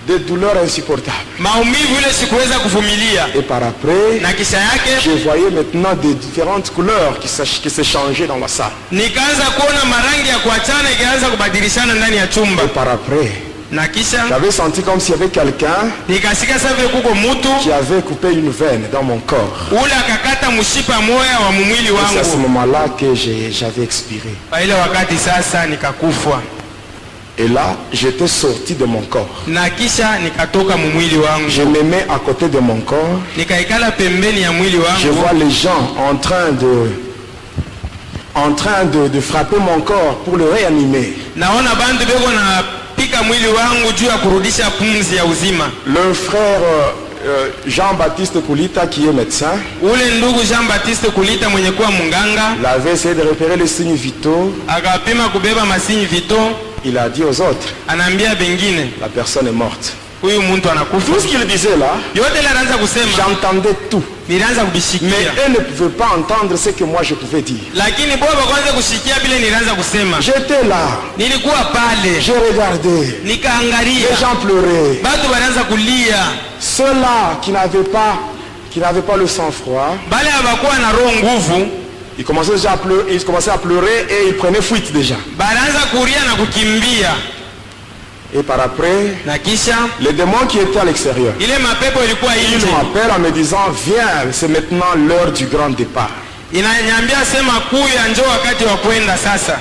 Des douleurs insupportables. maumivu ile sikuweza kuvumilia, Et par après, na kisha yake je voyais maintenant des différentes couleurs qui s'échangeaient dans la salle. nikaanza kuona marangi ya kuachana ikianza kubadilishana ndani ya chumba, Et par après, na kisha j'avais senti comme s'il y avait quelqu'un nikasikia sasa vile kuko mtu qui avait coupé une veine dans mon corps. ule akakata mshipa moya wa mwili Et c'est à ce wangu. moment-là que j'avais expiré. Kwa ile wakati sasa nikakufa Et là, j'étais sorti de mon corps. na kisha nikatoka mwili Je wangu, me mets à côté de mon corps. nikaikala pembeni ya mwili Je vois wangu, les gens de frapper mon corps pour le réanimer. naona bandu beko na pika mwili wangu juu ya kurudisha pumzi ya uzima. Le frère Jean-Baptiste Koulita, qui est médecin, Ule ndugu Jean-Baptiste Kulita mwenye kuwa munganga il avait essayé de repérer les signes vitaux. akapima kubeba masini vito, Il a dit aux autres, anaambia bengine la personne est morte. huyu mtu anakufa. Tout ce qu'il disait là, Yote ile anaanza kusema j'entendais tout. nilianza Mais kubishikia, eux ne pouvaient pas entendre ce que moi je pouvais dire. lakini baba kwanza kushikia vile nilianza kusema. J'étais là, Nilikuwa pale je regardais, nikaangalia les gens pleuraient. batu wanaanza kulia, Ceux-là qui n'avaient pas le sang-froid, bale habakuwa na roho nguvu, ils commençaient déjà à pleurer et ils prenaient fuite déjà. banaanza kulia na kukimbia, Et par après, na kisha les démons qui étaient à l'extérieur, ile mapepo ilikuwa ils nje m'appellent en me disant, viens, c'est maintenant l'heure du grand départ. inanyambia sema kuya njoo wakati wa kwenda sasa.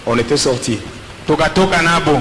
On était sortis. Tukatoka nabo,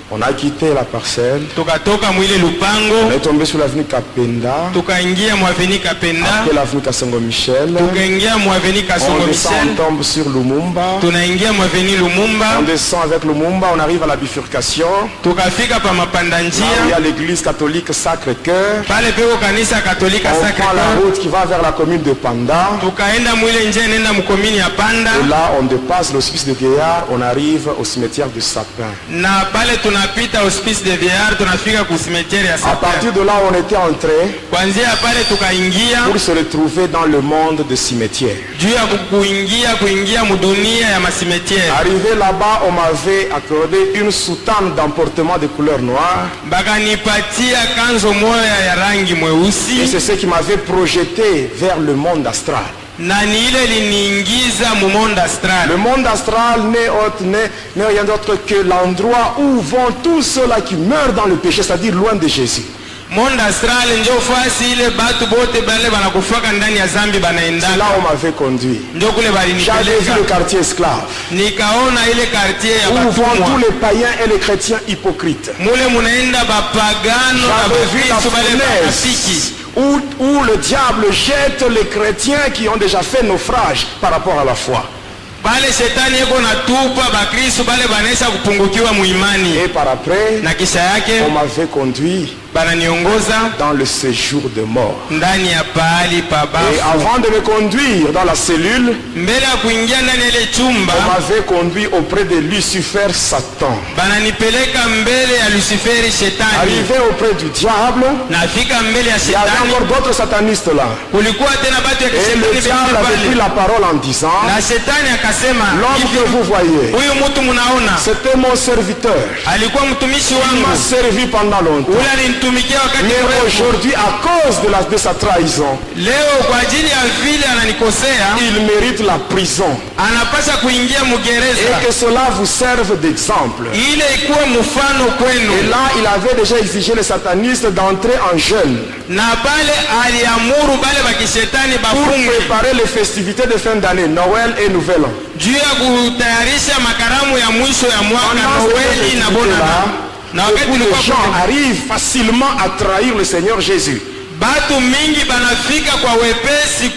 On a quitté la parcelle. tukatoka mwile On lupango, est tombé sur l'avenue Kapenda, tukaingia mwaveni Kapenda, après l'avenue Kasongo Michel. tukaingia mwaveni On Kasongo descend, on Michel, tombe sur Lumumba. tunaingia mwaveni On Lumumba, descend avec Lumumba, on arrive à la bifurcation. tukafika pa mapanda Là où il y a njia l'église catholique Sacré-Cœur. pale peko kanisa Katolika On Sacré prend la Cœur, route qui va vers la commune de Panda. tukaenda mwile njia nenda mkomini ya Panda, Et là, on dépasse l'hospice de Gaillard, on arrive au cimetière de Sapin. na pale tunapita hospice de Viar, tunafika ku cimetière ya À Sapin. partir de là, on était entré Kwanzia pale tukaingia pour se retrouver dans le monde de cimetière. juu ya kuingia mudunia ya masimetiere. Arrivé là-bas, on m'avait accordé une soutane d'emportement de couleur noire. Bakanipatia kanzo moya ya rangi Et mweusi, c'est ce qui m'avait projeté vers le monde astral. na ni ile liniingiza mu monde astral. Le monde astral n'est rien d'autre que l'endroit où vont tous ceux-là qui meurent dans le péché, c'est-à-dire loin de Jésus. Monde astral njo fasi ile batu bote bale banakufaka ndani ya zambi C'est là banaendaka, où on m'avait conduit. njo kule J'avais vu le balinipeleka, quartier esclave, nikaona ile quartier ya où vont tous batumwa, les païens et les chrétiens hypocrites. mule munaenda bapagano na J'avais vu la bakristu bale banafiki, fournaise où le diable jette les chrétiens qui ont déjà fait naufrage par rapport à la foi. pale shetani yeko natupa bakristu bale banaisha kupungukiwa muimani, Et par après, na kisha yake on m'avait conduit bananiongoza dans le séjour de mort. ndani ya pahali pa Et bafu. avant de me conduire dans la cellule, Mbele ya kuingia ndani ya ile on chumba, m'avait conduit auprès de Lucifer Satan. bananipeleka mbele ya Luciferi shetani. Arrivé auprès du diable, Nafika mbele ya il y avait shetani, encore d'autres satanistes là. kulikuwa tena batu ya Et le kishetani diable vingine avait pris pale, la parole en disant, na shetani akasema l'homme hivi, que vous voyez, huyu mtu munaona c'était mon serviteur. alikuwa mtumishi Il wangu, m'a servi pendant longtemps. ule alinitumikia wakati Mais mrefu. aujourd'hui, à cause de sa trahison, Leo kwa ajili ya vile ananikosea, il mérite la prison. anapasha kuingia Et mugereza, que cela vous serve d'exemple. ile ikuwe mfano Et kwenu. là, il avait déjà exigé les satanistes d'entrer en jeûne Na pale aliamuru bale bakishetani pour bafunge préparer les festivités de fin d'année, Noël et Nouvel An. juu ya kutayarisha makaramu ya mwisho ya mwaka Pendant Noeli cette na festivités-là, Bonana. Na wakati beaucoup de tulikuwa gens kule, arrivent facilement à trahir le Seigneur Jésus. batu mingi banafika kwa wepesi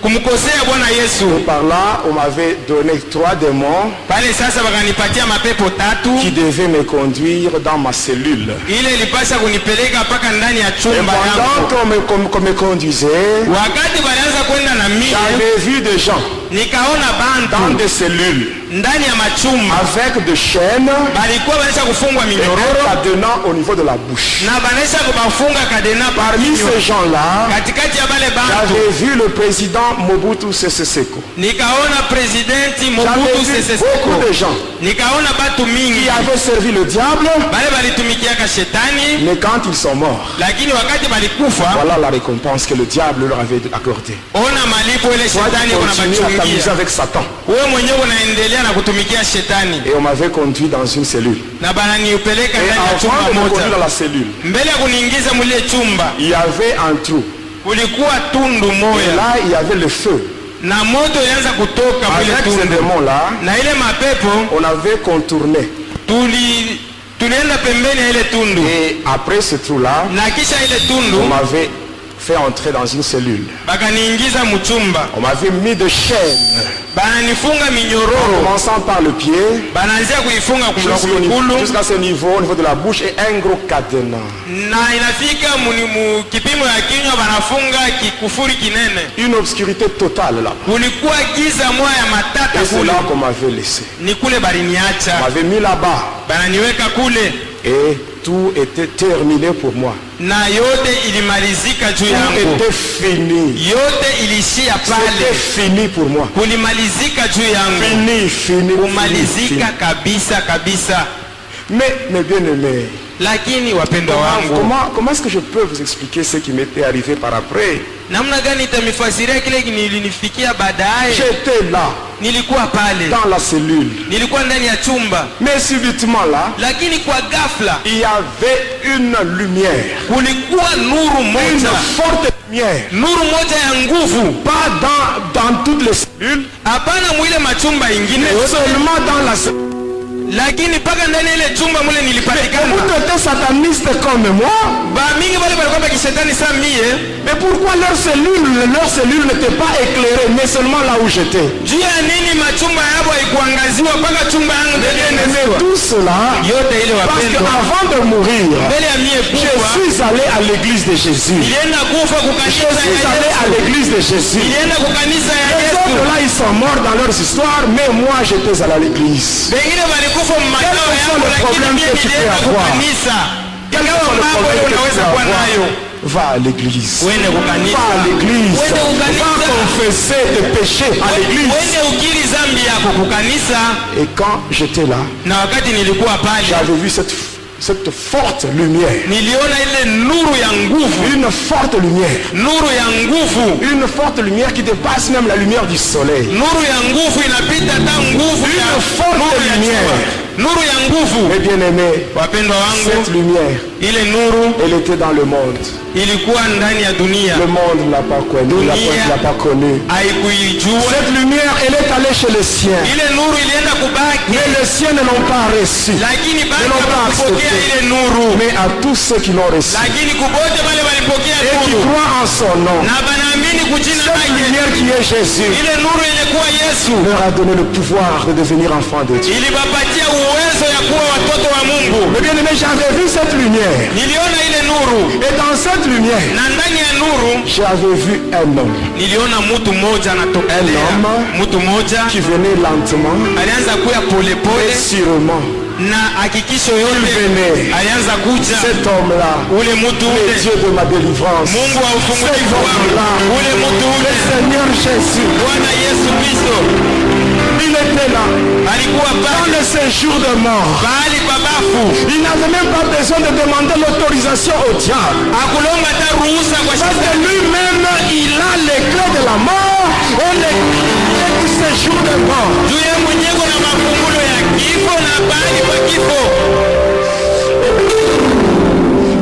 kumkosea Bwana Yesu. Par là, on m'avait donné 3 démons Pale sasa bakanipatia mapepo qui tatu, devaient me conduire dans ma cellule. ile ilipasha kunipeleka mpaka ndani ya Et chumba yangu. pendant qu'on me conduisait, Wakati balianza kwenda na mimi, j'avais vu des gens nikaona dans bantu des cellules ndani ya machumba avec des chaînes balikuwa banaisha kufungwa et un minyororo cadenas au niveau de la bouche. na banaisha kubafunga kadena Parmi ces gens-là, katikati ya bale bantu. j'avais vu le président Mobutu Sese Seko. Nikaona presidenti J'avais Mobutu vu Sese beaucoup Seko, de gens nikaona batu mingi qui avaient servi le diable, bale balitumikiaka shetani, mais quand ils sont morts, lakini wakati balikufa, voilà la récompense que le diable leur avait accordée. ona malipo ile Toi shetani qui kuna continues à s'amuser avec Satan. wewe mwenyewe unaendelea na kutumikia shetani. Et on m'avait conduit dans une cellule. Na bananiupeleka Et ndani ya avant de chumba me conduire moja. dans la cellule, Mbele ya kuniingiza mule chumba il y avait un trou. kulikuwa tundu Et moya là, il y avait le feu. na moto ilianza kutoka mule Avec ces tundu. démons-là, Na ile mapepo on avait contourné. tulienda pembeni ya ile tundu. Et après ce trou-là, Na kisha ile on tundu m'avait fait entrer dans une cellule. bakaniingiza mchumba. On m'avait mis de chaînes, Bananifunga en minyororo. commençant par le pied, Banaanzia kuifunga kumulukulu jusqu'à ce niveau, au niveau de la bouche, et un gros cadenas. na inafika mu kipimo ya kinywa banafunga kikufuri kinene. Une obscurité totale là. Kulikuwa giza moya ya matata Et c'est kule. là qu'on m'avait laissé. Ni kule On bariniacha. m'avait mis là-bas. Bananiweka kule Et tout était terminé pour moi. na yote ilimalizika juu Tout yangu. était fini. Yote ilishia C'était pale. fini pour moi. Kulimalizika juu yangu. Fini, fini, Kumalizika kabisa kabisa. Mais bien aimé, Lakini wapendwa wangu, comment est-ce que je peux vous expliquer ce qui m'était arrivé par après? namna gani itamifasiria kile nilinifikia baadaye? J'étais là, Nilikuwa pale, dans la cellule. nilikuwa ndani ya chumba, Mais subitement là, lakini kwa ghafla il y avait une lumière. kulikuwa nuru Une moja, forte lumière. nuru moja ya nguvu. Pas dans toutes les cellules, Hapana mwile machumba ingine mais yote, seulement dans la cellule. lakini mpaka ndani ya ile chumba mule Vous nilipatikana. êtes sataniste comme moi. Ba mingi wale walikuwa kishetani saa mie, Mais pourquoi leur cellule n'était pas éclairée, mais seulement là où j'étais? juu ya nini machumba yabo haikuangaziwa mpaka chumba yangu Mais niliangaziwa? tout cela, Yote ile parce wapendwa, qu'avant de mourir, mbele ya mie je kufa suis allé à l'église de Jésus. nilienda kufa Je kukanisa suis ya allé à Yesu. l'église de Jésus. Nilienda kukanisa ya Les Yesu. autres là, ils sont morts dans leurs histoires, mais moi j'étais à l'église. Wengine walikufa mmakao Quel yao, est le lakini problème mie que tu peux nilienda avoir? kukanisa. Quel est Ingawa le mambo problème leo que tu unaweza peux kuwa avoir? nayo, Va à l'église. uende kukanisa, Va à l'église. uende Va kukanisa, confesser tes péchés à l'église. uende ukiri zambi yako kukanisa. Et quand j'étais là, Na wakati nilikuwa pale, j'avais vu cette forte lumière. niliona ile nuru ya nguvu, Une forte lumière. nuru ya nguvu, Une forte lumière qui dépasse même la lumière du soleil. nuru ya nguvu inapita hata nguvu ya Une forte nuru ya lumière. jua. Nuru ya nguvu. Mes bien-aimés, Wapendwa cette wangu, lumière, ile nuru elle était dans le monde. ilikuwa ndani ya dunia, Le monde ne l'a pas connue. Il l'a pas connue. haikuijua. Cette lumière, elle est allée chez les siens. Ile nuru ilienda kubaki, Mais les siens ne l'ont pas reçue. lakini Ne bado l'ont pas hawakupokea acceptée. ile nuru. Mais à tous ceux qui l'ont reçue Lakini kubote wale walipokea et qui nuru croient en son nom, na banaamini kujina cette lake, lumière qui est Jésus ile nuru yenye kuwa Yesu leur a donné le pouvoir de devenir enfants de Dieu. ilibapatia uwezo ya kuwa watoto wa Mungu. Mais bien aimé, j'avais vu cette lumière. Niliona ile nuru, Et dans cette lumière, na ndani ya nuru j'avais vu un homme niliona mtu mmoja anatokelea. Mtu mmoja qui venait lentement alianza kuya et polepole sûrement. na hakikisho yote venait. alianza kuja. Cet homme-là, Ule mtu le ule, Dieu de ma délivrance, Mungu wa cet ufungulivu wangu, homme-là, ule mtu le ule, Seigneur Jésus, Bwana Yesu Kristo il était là, alikuwa dans pale le séjour de mort. pahali pa bafu, Il n'avait même pas besoin de demander l'autorisation au diable. akulomba hata ruhusa kwa Parce que shetani, lui-même, il a les clés de la mort et les clés du séjour de mort. juu ya mwenyeko na mafungulo ya kifo na pahali pa kifo.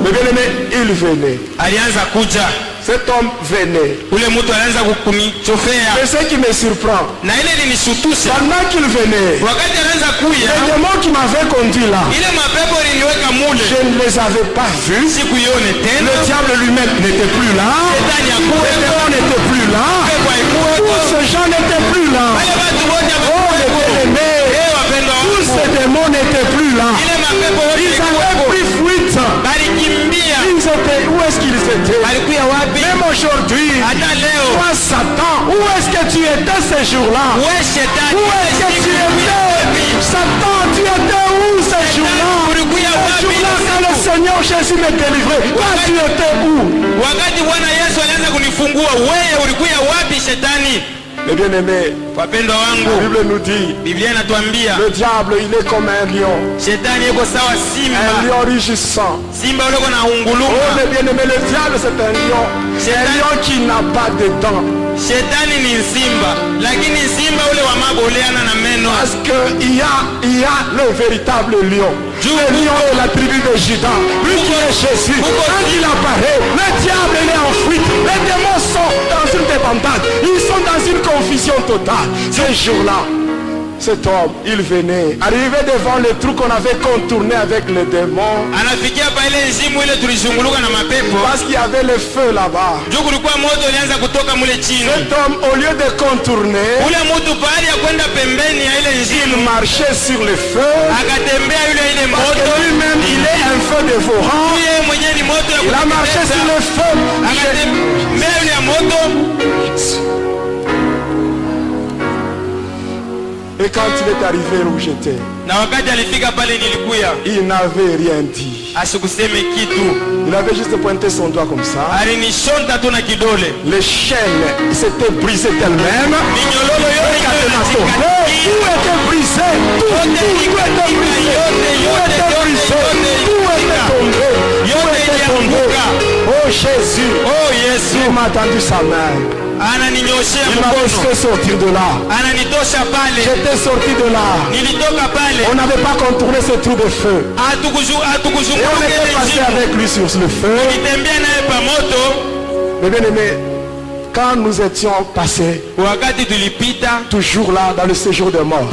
Mais bien aimé, il venait. Alianza kuja, Cet homme venait. ule mtu alianza kunichofea, Mais ce qui me surprend, na ile linishutusha. pendant qu'il venait, Wakati alianza kuya, les démons qui m'avaient conduit là, ile mapepo iliniweka mule, je ne les avais pas vus. sikuione tena. Le diable lui-même n'était plus là. Shetani Les hakuweko, démons n'étaient plus là. pepo haikuweko, Tous ces gens n'étaient plus là. wale watu wote Oh, les hawakuweko. bien-aimés, Wapendwa tous wangu, ces démons n'étaient plus là. ile mapepo wote Ils avaient hawakuweko. pris fuite. Balikimbia. Ils étaient, où est-ce qu'ils étaient? Balikuya wapi? Même aujourd'hui, Hata leo toi Satan, où est-ce que tu étais ces jours-là? we shetani, Où est-ce que tu étais? Satan, tu étais où ces jours-là? ulikuya Ces wapi? jours-là, quand le Seigneur Jésus m'a délivré, toi tu étais où? Wakati Bwana Yesu alianza kunifungua, wewe ulikuya wapi shetani? Les bien-aimés, Wapendwa la wangu, Bible nous dit, Biblia inatuambia le diable, il est comme un lion. shetani yuko sawa Un simba, lion rugissant. simba uliko na Oh, unguluma. mes bien-aimés, le diable, c'est un lion. C'est un lion qui n'a pas de dents. Shetani ni simba, lakini simba ule wa maboleana na meno. Parce qu'il y a le véritable lion. Le lion est la tribu de Juda. Lui qui est Jésus. Quand il apparaît, le diable il est en fuite. Les démons sont dans une débandade. Ils sont dans une confusion totale. Ce jour-là, cet homme, il venait, arrivé devant le trou qu'on avait contourné avec les démons. Parce qu'il y avait le feu là-bas. Cet homme, au lieu de contourner, il marchait sur le feu. Parce que lui-même, il est un feu dévorant. Il a marché sur le feu. Et quand il est arrivé où j'étais, il n'avait rien dit. Il avait juste pointé son doigt comme ça. Les chaînes s'étaient brisées d'elles-mêmes. Tout était brisé. Tout était brisé. Tout était tombé. Oh Jésus. Il m'a tendu sa main. Il m'a fait sortir de là. J'étais sorti de là. On n'avait pas contourné ce trou de feu. Et on était passé avec lui sur le feu. Mais bien aimé, quand nous étions passés, toujours là dans le séjour de mort,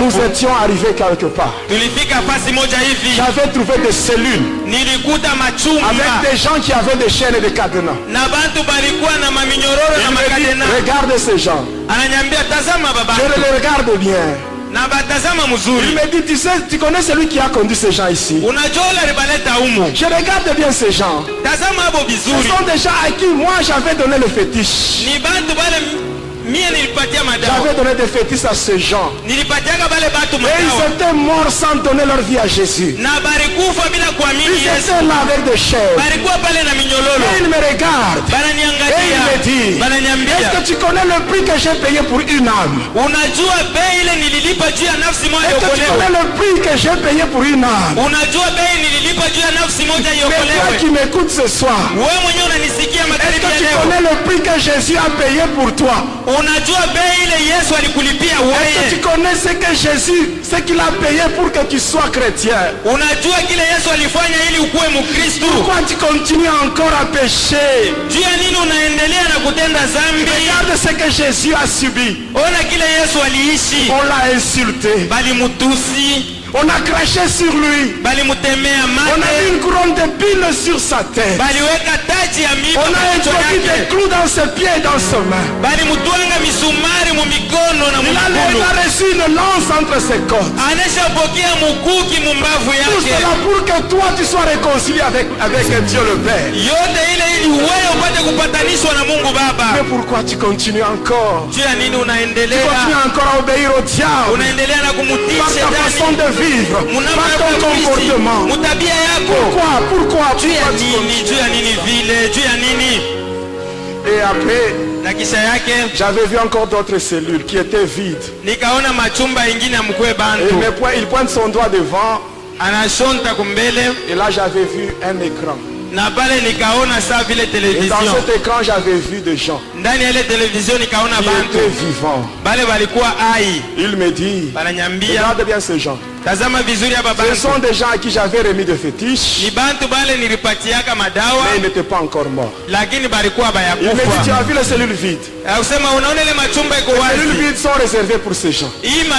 nous étions arrivés quelque part. J'avais trouvé des cellules avec des gens qui avaient des chaînes et des cadenas. Il me dit, regarde ces gens. Je les regarde bien. Il me dit, tu connais celui qui a conduit ces gens ici? Je regarde bien ces gens. Ce sont des gens à qui moi j'avais donné le fétiche. J'avais donné des fétiches à ces gens. Et ils étaient morts sans donner leur vie à Jésus. Ils étaient là avec des chairs. Et ils me regardent. Et ils me disent, est-ce que tu connais le prix que j'ai payé pour une âme? Est-ce que tu connais le prix que j'ai payé pour une âme? Mais toi qui m'écoutes ce soir, est-ce que tu connais le prix que Jésus a payé pour toi? Est-ce que tu connais ce que Jésus, ce qu'il a payé pour que tu sois chrétien? Pourquoi tu continues encore à pécher? Regarde ce que Jésus a subi. On l'a insulté. On a craché sur lui. On a mis une couronne d'épines sur sa tête. On a introduit des clous dans ses pieds et dans ses mains. Il a reçu une lance entre ses côtes. Tout cela pour que toi tu sois réconcilié avec Dieu le Père. Mais pourquoi tu continues encore? Tu continues encore à obéir au diable par ta façon de vivre, par ton comportement. Pourquoi Et après, j'avais vu encore d'autres cellules qui étaient vides. Et il pointe son doigt devant. Et là j'avais vu un écran. Et dans cet écran j'avais vu des gens qui étaient vivants. Il me dit, regarde bien ces gens. Ce sont des gens à qui j'avais remis des fétiches, mais ils n'étaient pas encore morts. Il me dit, tu as vu les cellules vides? Les cellules vides sont réservées pour ces gens. Mais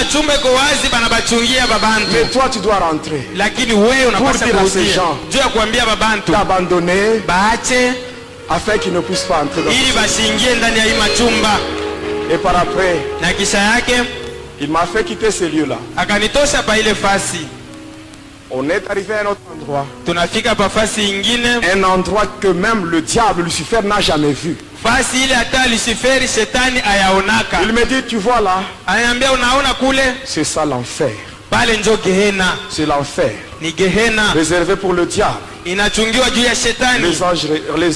toi tu dois rentrer pour dire à ces gens d'abandonner afin qu'ils ne puissent pas entrer dans ce. Et par après, il m'a fait quitter ce lieu-là. On est arrivé à un autre endroit. Un endroit que même le diable Lucifer n'a jamais vu. Il me dit, tu vois là, c'est ça l'enfer. C'est l'enfer réservé pour le diable. Les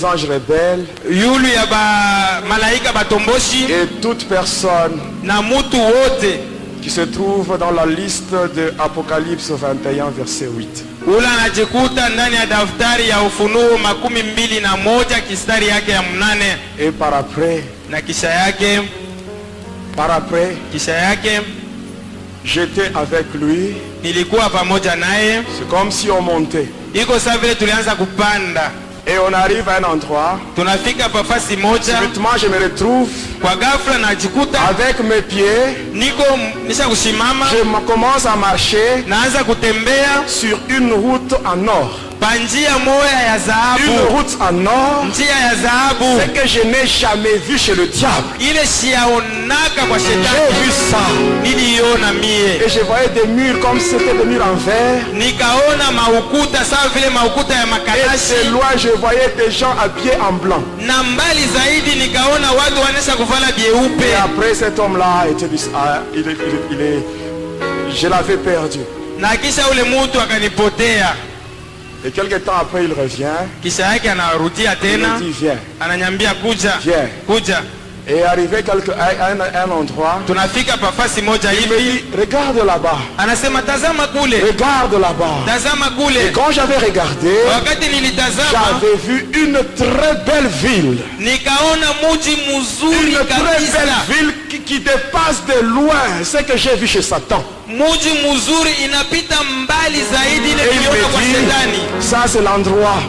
anges rebelles et toute personne qui se trouve dans la liste de Apocalypse 21, verset 8. ula anajikuta ndani ya daftari ya Ufunuo 21 kistari yake ya 8. Et par après, Na kisha yake j'étais avec lui. nilikuwa pamoja naye. C'est comme si on montait. Iko sawa vile tulianza kupanda. Et on arrive à un endroit. Tunafika pafasi moja. Subitement, je me retrouve Kwa ghafla najikuta avec mes pieds. nisha kusimama. Je commence à marcher Naanza kutembea sur une route en or. panjia moya ya Une dhahabu. route en or. Njia ya dhahabu. C'est que je n'ai jamais vu chez le diable. Ile siaonaka kwa J'ai shetani. vu ça. Niliona mie. Et je voyais des murs comme si c'était des murs en verre. Nikaona maukuta sawa vile maukuta ya Et makarashi. de loin, je voyais des gens habillés en blanc. Na mbali zaidi nikaona watu wanesha kuvala Et byeupe. après, cet homme-là était je l'avais perdu. Na kisha ule mutu akanipotea. Et quelque temps après, il revient. Kisha yake anarudia Il tena. me dit, viens. Ananyambia kuja. Viens. Kuja. Et arrivé à un endroit, Tunafika pafasi moja il me hivi. dit, regarde là-bas. Anasema tazama kule. Regarde là-bas. Tazama Et kule. quand j'avais regardé, Wakati nilitazama j'avais vu une très belle ville. nikaona muji mzuri Une très kabisa. belle ville qui dépasse de loin ce que j'ai vu chez Satan. Muji mzuri inapita mbali zaidi ile Et il niliona kwa me shetani. dit, ça c'est l'endroit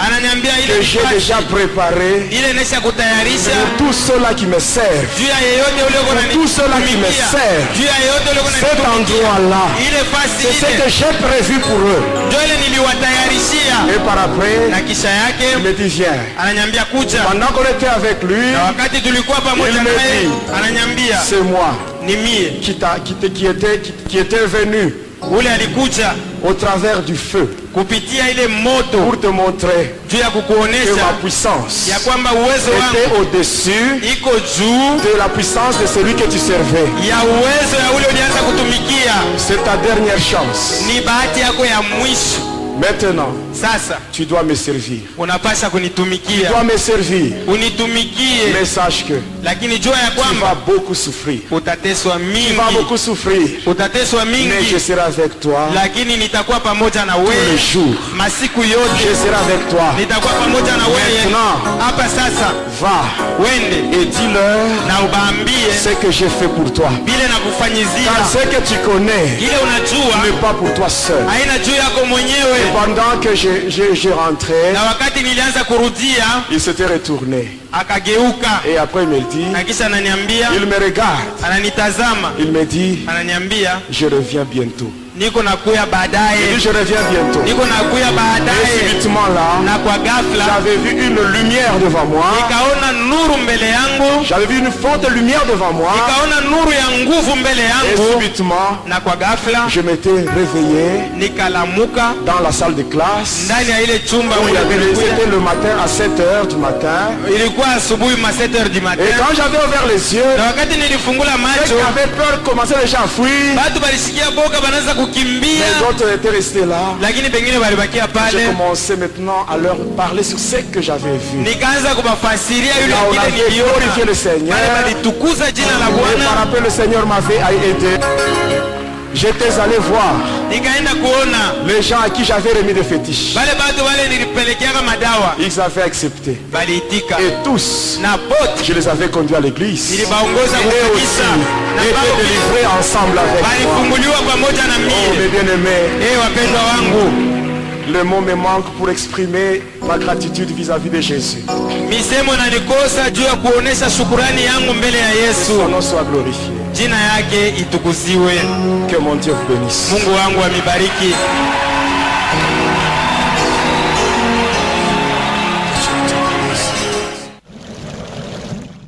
Ananiambia ile que j'ai déjà préparé ile nesha kutayarisha pour tous ceux-là qui me servent. juu ya yeyote ule uko Pour tous ceux-là qui me servent. juu ya yeyote ule uko Cet endroit-là, ile fasi c'est ce ile que j'ai prévu pour eux. ndio ile niliwatayarishia. Et par après, Na kisha il yake me dit, viens. ananiambia kuja. Pendant qu'on était avec lui, Na wakati tulikuwa pamoja Il me naye dit, ananiambia c'est moi ni mie. qui était venu Ule alikuja au travers du feu kupitia ile moto pour te montrer juu ya que ma kukuonesha puissance ya kwamba uwezo était wangu au-dessus iko juu de la puissance de celui que tu servais. ya uwezo ya ule ulianza kutumikia. C'est ta dernière chance. Ni bahati yako ya mwisho. Maintenant, Sasa tu dois me servir. unapasha Tu kunitumikia. dois me servir. Unitumikie, Mais sache que lakini jua ya tu vas kwamba beaucoup souffrir. utateswa Tu vas mingi. beaucoup souffrir. Utateswa Mais je mingi, serai avec toi lakini nitakuwa pamoja na tous les wewe jours. masiku Je yote. serai avec toi. Nitakuwa pamoja na wewe. Maintenant. Hapa sasa Va wende et dis-leur na ubaambie ce que j'ai fait pour toi. vile na Car kufanyizia ce que tu connais ile unajua n'est pas pour toi seul. haina juu yako Et mwenyewe. pendant que je rentrais, Na wakati nilianza kurudia il s'était retourné. akageuka, Et après il me dit, na kisha ananiambia, il me regarde. ananitazama, Il me dit, ananiambia je reviens bientôt. niko nakuya Il dit, baadaye, je reviens bientôt. niko nakuya Et baadaye. subitement là, Na kwa ghafla j'avais vu une lumière devant moi. nikaona nuru mbele yangu, J'avais vu une forte lumière devant moi. nikaona nuru ya nguvu mbele Et yangu, subitement, na kwa ghafla je m'étais réveillé nikalamuka dans la salle de classe. ndani ya ile chumba Où il y ule avait- nilikuya. C'était le matin à 7h du matin. Ilikuwa asubuhi ma 7h du Et matin, quand j'avais ouvert les yeux, na wakati nilifungula ceux macho qui avaient peur commençaient déjà à fuir. batu balisikia boga, banaanza kukimbia, Les autres étaient restés là. lakini pengine balibakia J'ai pale. commencé maintenant à leur parler sur ce que j'avais vu. Nikaanza kubafasiria yule Là, on kile avait glorifié le niliona, Seigneur. pale balitukuza jina la Et par Bwana. après, le Seigneur m'avait aidé. J'étais allé voir Nikaenda kuona les gens à qui j'avais remis des fétiches. bale batu wale nilipelekeaka madawa, Ils avaient accepté. baliitika Et tous, na bote je les avais conduits à l'église. Et nilibaongoza eux kukanisa aussi na étaient bao délivrés ensemble avec moi. balifunguliwa pamoja na Oh, mie. mes bien-aimés, Wapendwa wangu, le mot me manque pour exprimer ma gratitude vis-à-vis de Jésus. misemo nanikosa juu ya kuonesha shukurani yangu mbele ya Yesu. Son nom soit glorifié. Jina yake itukuziwe. Que mon Dieu vous bénisse. Mungu wangu amibariki.